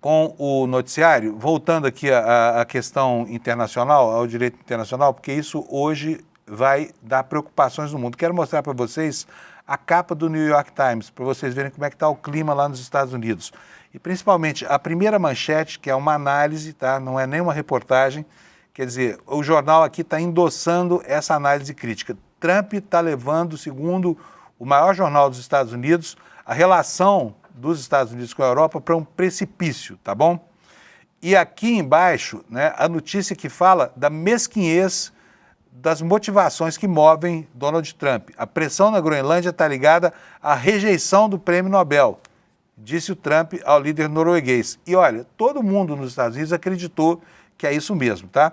com o noticiário, voltando aqui à questão internacional, ao direito internacional, porque isso hoje vai dar preocupações no mundo. Quero mostrar para vocês a capa do New York Times, para vocês verem como é que está o clima lá nos Estados Unidos. E principalmente a primeira manchete, que é uma análise, tá? Não é nem uma reportagem. Quer dizer, o jornal aqui está endossando essa análise crítica. Trump está levando, segundo o maior jornal dos Estados Unidos, a relação dos Estados Unidos com a Europa para um precipício, tá bom? E aqui embaixo, né, a notícia que fala da mesquinhez das motivações que movem Donald Trump. A pressão na Groenlândia está ligada à rejeição do prêmio Nobel, disse o Trump ao líder norueguês. E olha, todo mundo nos Estados Unidos acreditou que é isso mesmo, tá?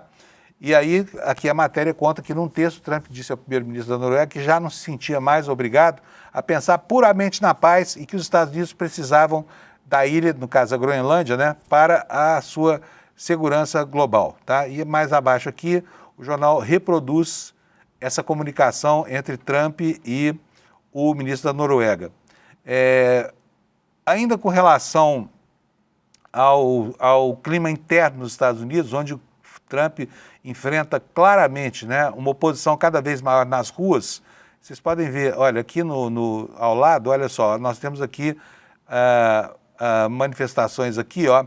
E aí, aqui a matéria conta que num texto, Trump disse ao primeiro-ministro da Noruega que já não se sentia mais obrigado a pensar puramente na paz e que os Estados Unidos precisavam da ilha, no caso a Groenlândia, né, para a sua segurança global, tá? E mais abaixo aqui, o jornal reproduz essa comunicação entre Trump e o ministro da Noruega. Ainda com relação ao clima interno nos Estados Unidos, onde o Trump enfrenta claramente, né, uma oposição cada vez maior nas ruas, vocês podem ver, olha, aqui ao lado, olha só, nós temos aqui manifestações aqui, ó,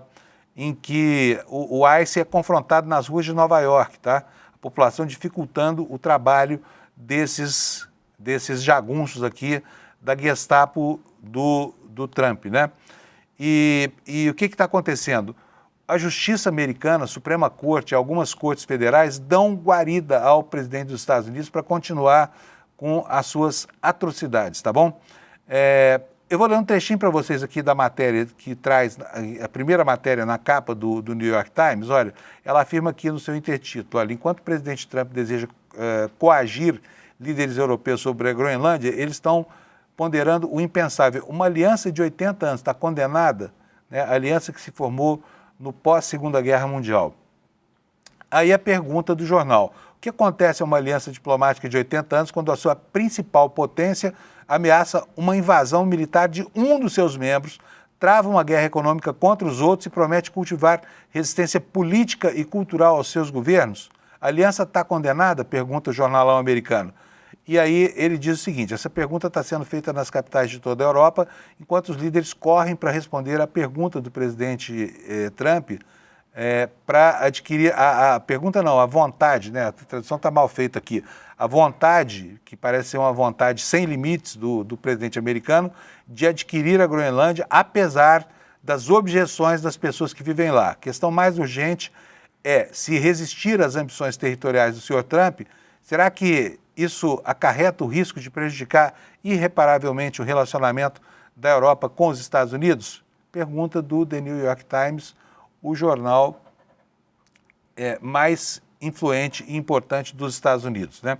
em que o ICE é confrontado nas ruas de Nova York, tá? A população dificultando o trabalho desses jagunços aqui da Gestapo do Trump, né? E o que está acontecendo? A justiça americana, a Suprema Corte, algumas cortes federais dão guarida ao presidente dos Estados Unidos para continuar com as suas atrocidades, tá bom? Eu vou ler um trechinho para vocês aqui da matéria que traz a primeira matéria na capa do New York Times. Olha, ela afirma aqui no seu intertítulo, olha, enquanto o presidente Trump deseja coagir líderes europeus sobre a Groenlândia, eles estão ponderando o impensável. Uma aliança de 80 anos está condenada, né, a aliança que se formou no pós-Segunda Guerra Mundial. Aí a pergunta do jornal: o que acontece a uma aliança diplomática de 80 anos quando a sua principal potência ameaça uma invasão militar de um dos seus membros, trava uma guerra econômica contra os outros e promete cultivar resistência política e cultural aos seus governos? A aliança está condenada? Pergunta o jornalão americano. E aí ele diz o seguinte: essa pergunta está sendo feita nas capitais de toda a Europa, enquanto os líderes correm para responder à pergunta do presidente Trump, para adquirir, a pergunta não, a vontade, né? A tradução está mal feita aqui, a vontade, que parece ser uma vontade sem limites do presidente americano, de adquirir a Groenlândia, apesar das objeções das pessoas que vivem lá. A questão mais urgente é se resistir às ambições territoriais do senhor Trump, será que isso acarreta o risco de prejudicar irreparavelmente o relacionamento da Europa com os Estados Unidos? Pergunta do The New York Times, o jornal mais influente e importante dos Estados Unidos, né?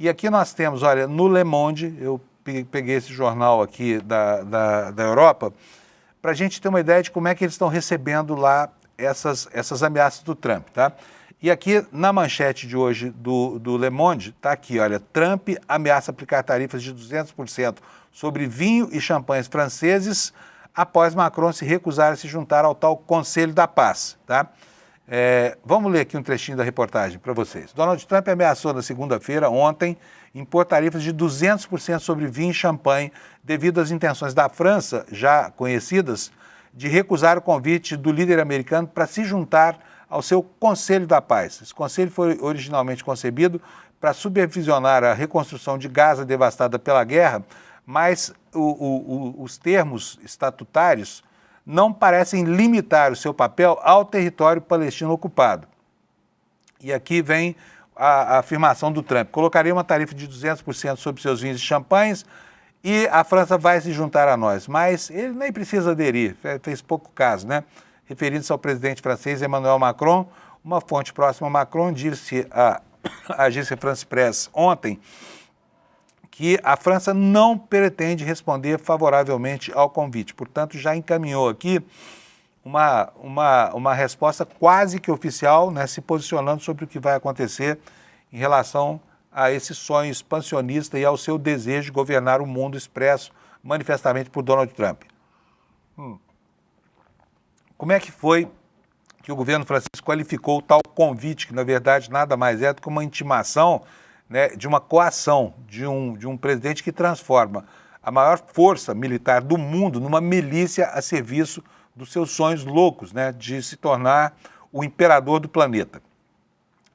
E aqui nós temos, olha, no Le Monde, eu peguei esse jornal aqui da Europa, para a gente ter uma ideia de como é que eles estão recebendo lá essas ameaças do Trump, tá? E aqui na manchete de hoje do Le Monde, está aqui, olha, Trump ameaça aplicar tarifas de 200% sobre vinho e champanhes franceses após Macron se recusar a se juntar ao tal Conselho da Paz, tá? Vamos ler aqui um trechinho da reportagem para vocês. Donald Trump ameaçou na segunda-feira, ontem, impor tarifas de 200% sobre vinho e champanhe devido às intenções da França, já conhecidas, de recusar o convite do líder americano para se juntar ao seu Conselho da Paz. Esse conselho foi originalmente concebido para supervisionar a reconstrução de Gaza devastada pela guerra, mas os termos estatutários não parecem limitar o seu papel ao território palestino ocupado. E aqui vem a afirmação do Trump: colocaria uma tarifa de 200% sobre seus vinhos e champanhes e a França vai se juntar a nós. Mas ele nem precisa aderir, fez pouco caso, né? Referindo-se ao presidente francês Emmanuel Macron, uma fonte próxima a Macron disse à agência France Press ontem que a França não pretende responder favoravelmente ao convite. Portanto, já encaminhou aqui uma resposta quase que oficial, né, se posicionando sobre o que vai acontecer em relação a esse sonho expansionista e ao seu desejo de governar o mundo expresso manifestamente por Donald Trump. Como é que foi que o governo francês qualificou tal convite, que na verdade nada mais é do que uma intimação, né, de uma coação de um presidente que transforma a maior força militar do mundo numa milícia a serviço dos seus sonhos loucos, né, de se tornar o imperador do planeta.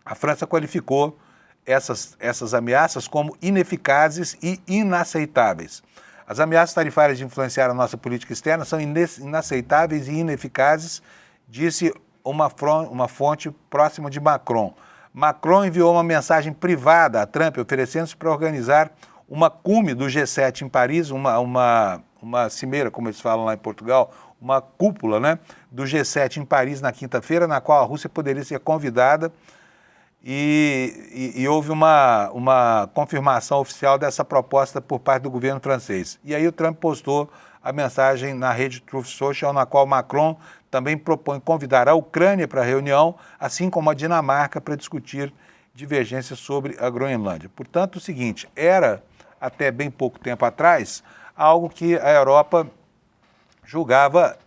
A França qualificou essas ameaças como ineficazes e inaceitáveis. As ameaças tarifárias de influenciar a nossa política externa são inaceitáveis e ineficazes, disse uma fonte próxima de Macron. Macron enviou uma mensagem privada a Trump, oferecendo-se para organizar uma cume do G7 em Paris, uma cimeira, como eles falam lá em Portugal, uma cúpula, né, do G7 em Paris na quinta-feira, na qual a Rússia poderia ser convidada, e houve uma confirmação oficial dessa proposta por parte do governo francês. E aí o Trump postou a mensagem na rede Truth Social, na qual Macron também propõe convidar a Ucrânia para a reunião, assim como a Dinamarca, para discutir divergências sobre a Groenlândia. Portanto, o seguinte, era, até bem pouco tempo atrás, algo que a Europa julgava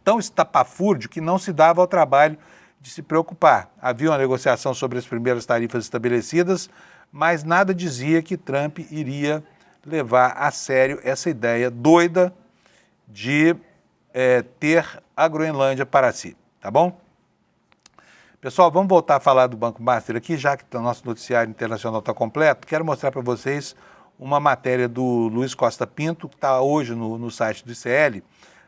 tão estapafúrdio que não se dava ao trabalho de se preocupar. Havia uma negociação sobre as primeiras tarifas estabelecidas, mas nada dizia que Trump iria levar a sério essa ideia doida de ter a Groenlândia para si, tá bom? Pessoal, vamos voltar a falar do Banco Master aqui, já que o nosso noticiário internacional está completo. Quero mostrar para vocês uma matéria do Luiz Costa Pinto, que está hoje no site do ICL,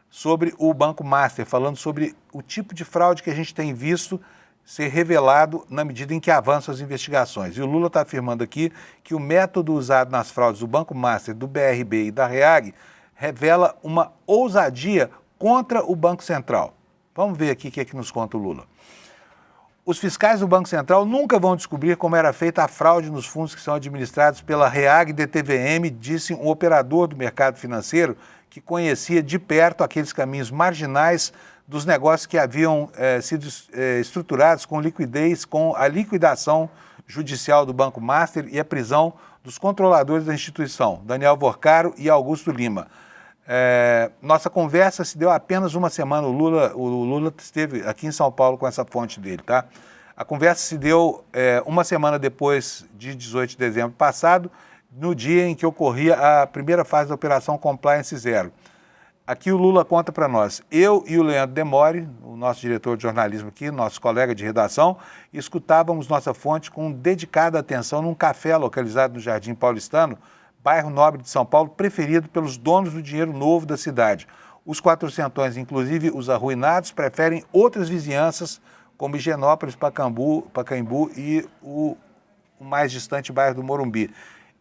sobre o Banco Master, falando sobre o tipo de fraude que a gente tem visto ser revelado na medida em que avançam as investigações. E o Lula está afirmando aqui que o método usado nas fraudes do Banco Master, do BRB e da REAG revela uma ousadia contra o Banco Central. Vamos ver aqui o que é que nos conta o Lula. Os fiscais do Banco Central nunca vão descobrir como era feita a fraude nos fundos que são administrados pela REAG e DTVM, disse um operador do mercado financeiro que conhecia de perto aqueles caminhos marginais dos negócios que haviam sido estruturados com liquidez, com a liquidação judicial do Banco Master e a prisão dos controladores da instituição, Daniel Vorcaro e Augusto Lima. Nossa conversa se deu há apenas uma semana. O Lula esteve aqui em São Paulo com essa fonte dele, tá? A conversa se deu uma semana depois de 18 de dezembro passado, no dia em que ocorria a primeira fase da Operação Compliance Zero. Aqui o Lula conta para nós. Eu e o Leandro Demore, o nosso diretor de jornalismo aqui, nosso colega de redação, escutávamos nossa fonte com dedicada atenção num café localizado no Jardim Paulistano, bairro nobre de São Paulo, preferido pelos donos do dinheiro novo da cidade. Os quatrocentões, inclusive os arruinados, preferem outras vizinhanças, como Higienópolis, Pacaembu e o mais distante bairro do Morumbi.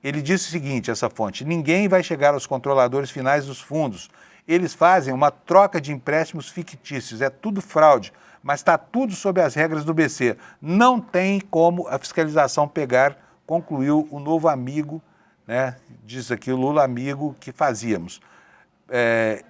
Ele disse o seguinte, essa fonte: ninguém vai chegar aos controladores finais dos fundos. Eles fazem uma troca de empréstimos fictícios, é tudo fraude, mas está tudo sob as regras do BC. Não tem como a fiscalização pegar, concluiu o novo amigo, né, diz aqui o Lula, amigo que fazíamos.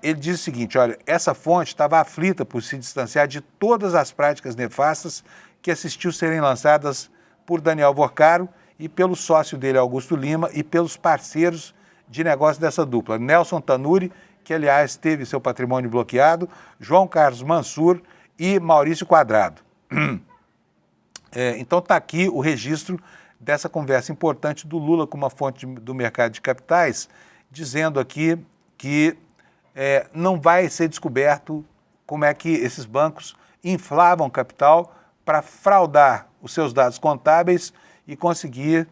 Ele diz o seguinte, olha, essa fonte estava aflita por se distanciar de todas as práticas nefastas que assistiu serem lançadas por Daniel Vorcaro e pelo sócio dele, Augusto Lima, e pelos parceiros de negócio dessa dupla, Nelson Tanuri, que aliás teve seu patrimônio bloqueado, João Carlos Mansur e Maurício Quadrado. Então está aqui o registro dessa conversa importante do Lula com uma fonte do mercado de capitais, dizendo aqui que não vai ser descoberto como é que esses bancos inflavam capital para fraudar os seus dados contábeis e conseguir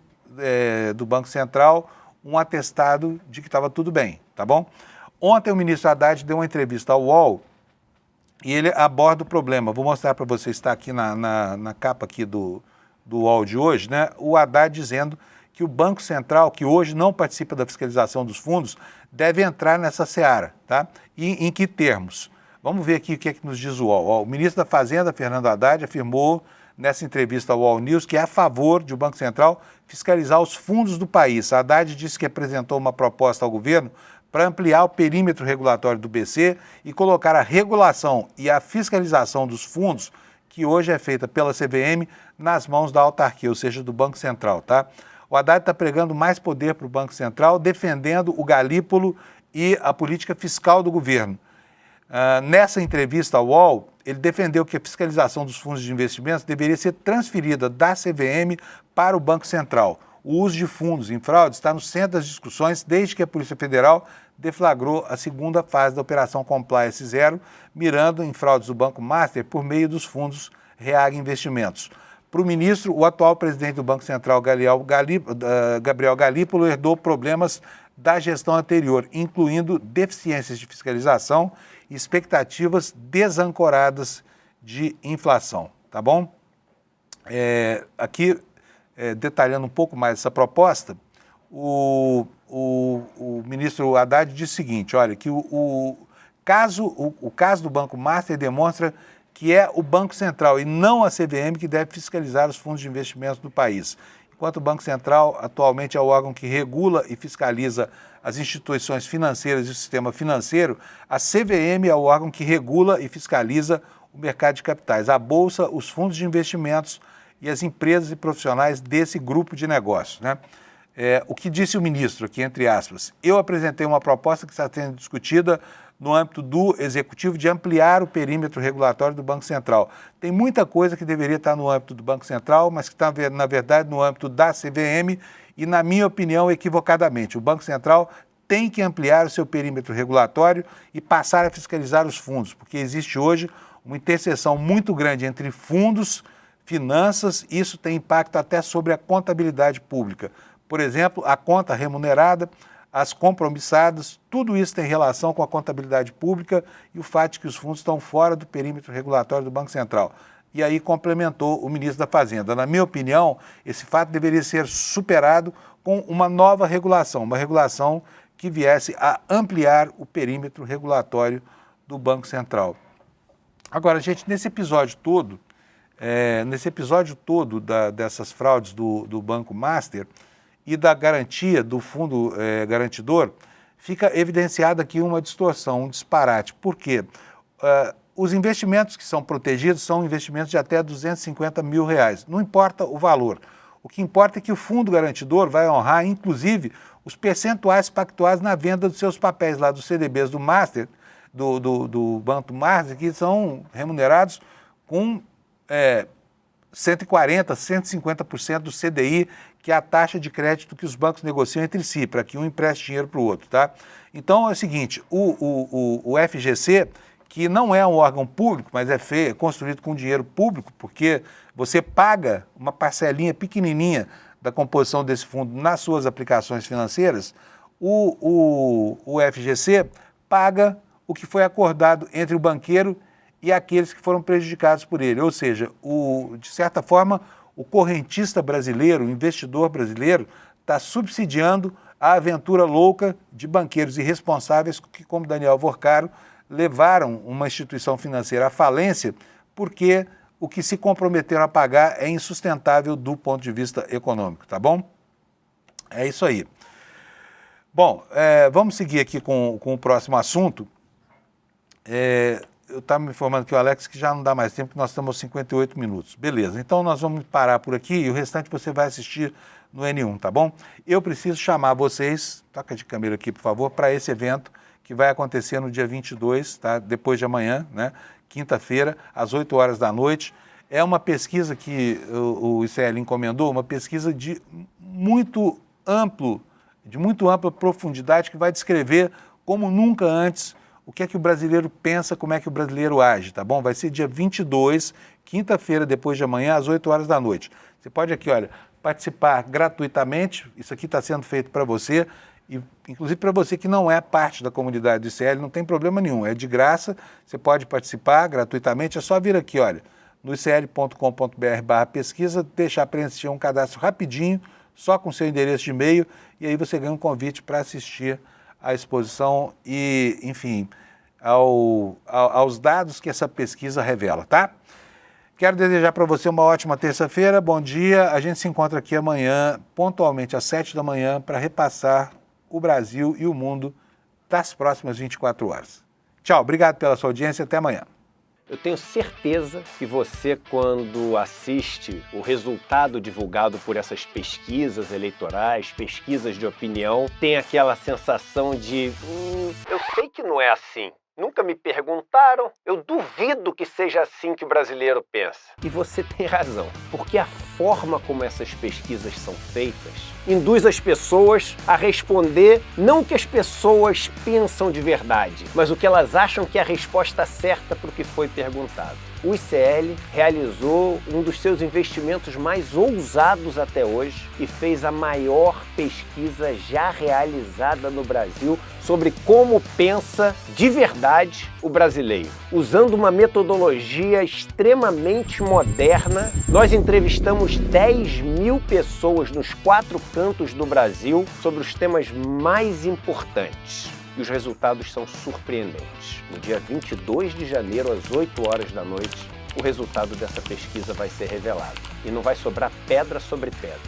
do Banco Central um atestado de que estava tudo bem, tá bom? Ontem o ministro Haddad deu uma entrevista ao UOL e ele aborda o problema. Vou mostrar para você, está aqui na capa aqui do UOL de hoje, né? O Haddad dizendo que o Banco Central, que hoje não participa da fiscalização dos fundos, deve entrar nessa seara, tá? E em que termos? Vamos ver aqui o que é que nos diz o UOL. O ministro da Fazenda, Fernando Haddad, afirmou nessa entrevista ao UOL News que é a favor de o Banco Central fiscalizar os fundos do país. Haddad disse que apresentou uma proposta ao governo para ampliar o perímetro regulatório do BC e colocar a regulação e a fiscalização dos fundos, que hoje é feita pela CVM, nas mãos da autarquia, ou seja, do Banco Central, tá? O Haddad está pregando mais poder para o Banco Central, defendendo o galípolo e a política fiscal do governo. Nessa entrevista ao UOL, ele defendeu que a fiscalização dos fundos de investimentos deveria ser transferida da CVM para o Banco Central. O uso de fundos em fraude está no centro das discussões desde que a Polícia Federal deflagrou a segunda fase da Operação Compliance Zero, mirando em fraudes do Banco Master por meio dos fundos Reag Investimentos. Para o ministro, o atual presidente do Banco Central, Gabriel Galípolo, herdou problemas da gestão anterior, incluindo deficiências de fiscalização e expectativas desancoradas de inflação, tá bom? Aqui, detalhando um pouco mais essa proposta, o ministro Haddad disse o seguinte, olha, que o caso do Banco Master demonstra que é o Banco Central e não a CVM que deve fiscalizar os fundos de investimentos do país. Enquanto o Banco Central atualmente é o órgão que regula e fiscaliza as instituições financeiras e o sistema financeiro, a CVM é o órgão que regula e fiscaliza o mercado de capitais, a Bolsa, os fundos de investimentos e as empresas e profissionais desse grupo de negócios, né? O que disse o ministro aqui, entre aspas, eu apresentei uma proposta que está sendo discutida no âmbito do Executivo de ampliar o perímetro regulatório do Banco Central. Tem muita coisa que deveria estar no âmbito do Banco Central, mas que está, na verdade, no âmbito da CVM e, na minha opinião, equivocadamente. O Banco Central tem que ampliar o seu perímetro regulatório e passar a fiscalizar os fundos, porque existe hoje uma interseção muito grande entre fundos, finanças, e isso tem impacto até sobre a contabilidade pública. Por exemplo, a conta remunerada, as compromissadas, tudo isso tem relação com a contabilidade pública e o fato de que os fundos estão fora do perímetro regulatório do Banco Central. E aí complementou o ministro da Fazenda. Na minha opinião, esse fato deveria ser superado com uma nova regulação, uma regulação que viesse a ampliar o perímetro regulatório do Banco Central. Agora, gente, nesse episódio todo dessas fraudes do Banco Master e da garantia do fundo garantidor, fica evidenciada aqui uma distorção, um disparate. Por quê? Os investimentos que são protegidos são investimentos de até R$250 mil. Não importa o valor. O que importa é que o fundo garantidor vai honrar, inclusive, os percentuais pactuados na venda dos seus papéis lá dos CDBs do Master, do Banco Master, que são remunerados com 140%, 150% do CDI, que é a taxa de crédito que os bancos negociam entre si, para que um empreste dinheiro para o outro, tá? Então é o seguinte, o FGC, que não é um órgão público, mas é construído com dinheiro público, porque você paga uma parcelinha pequenininha da composição desse fundo nas suas aplicações financeiras, o FGC paga o que foi acordado entre o banqueiro e aqueles que foram prejudicados por ele. Ou seja, de certa forma, o correntista brasileiro, o investidor brasileiro, está subsidiando a aventura louca de banqueiros irresponsáveis que, como Daniel Vorcaro, levaram uma instituição financeira à falência porque o que se comprometeram a pagar é insustentável do ponto de vista econômico, tá bom? É isso aí. Bom, vamos seguir aqui com o próximo assunto. Eu estava me informando aqui, o Alex, que já não dá mais tempo, que nós estamos aos 58 minutos. Beleza, então nós vamos parar por aqui e o restante você vai assistir no N1, tá bom? Eu preciso chamar vocês, toca de câmera aqui, por favor, para esse evento que vai acontecer no dia 22, tá? Depois de amanhã, né? Quinta-feira, às 8 horas da noite. É uma pesquisa que o ICL encomendou, uma pesquisa de muito ampla profundidade, que vai descrever como nunca antes o que é que o brasileiro pensa, como é que o brasileiro age, tá bom? Vai ser dia 22, quinta-feira, depois de amanhã, às 8 horas da noite. Você pode aqui, olha, participar gratuitamente, isso aqui está sendo feito para você, e inclusive para você que não é parte da comunidade do ICL, não tem problema nenhum, é de graça, você pode participar gratuitamente, é só vir aqui, olha, no icl.com.br/pesquisa, deixar preencher um cadastro rapidinho, só com seu endereço de e-mail, e aí você ganha um convite para assistir à exposição e, enfim, aos dados que essa pesquisa revela, tá? Quero desejar para você uma ótima terça-feira, bom dia, a gente se encontra aqui amanhã, pontualmente às 7 da manhã, para repassar o Brasil e o mundo das próximas 24 horas. Tchau, obrigado pela sua audiência, até amanhã. Eu tenho certeza que você, quando assiste o resultado divulgado por essas pesquisas eleitorais, pesquisas de opinião, tem aquela sensação de eu sei que não é assim. Nunca me perguntaram, eu duvido que seja assim que o brasileiro pensa. E você tem razão, porque a forma como essas pesquisas são feitas induz as pessoas a responder não o que as pessoas pensam de verdade, mas o que elas acham que é a resposta certa para o que foi perguntado. O ICL realizou um dos seus investimentos mais ousados até hoje e fez a maior pesquisa já realizada no Brasil sobre como pensa de verdade o brasileiro. Usando uma metodologia extremamente moderna, nós entrevistamos 10.000 pessoas nos 4 cantos do Brasil sobre os temas mais importantes. E os resultados são surpreendentes. No dia 22 de janeiro, às 8 horas da noite, o resultado dessa pesquisa vai ser revelado. E não vai sobrar pedra sobre pedra.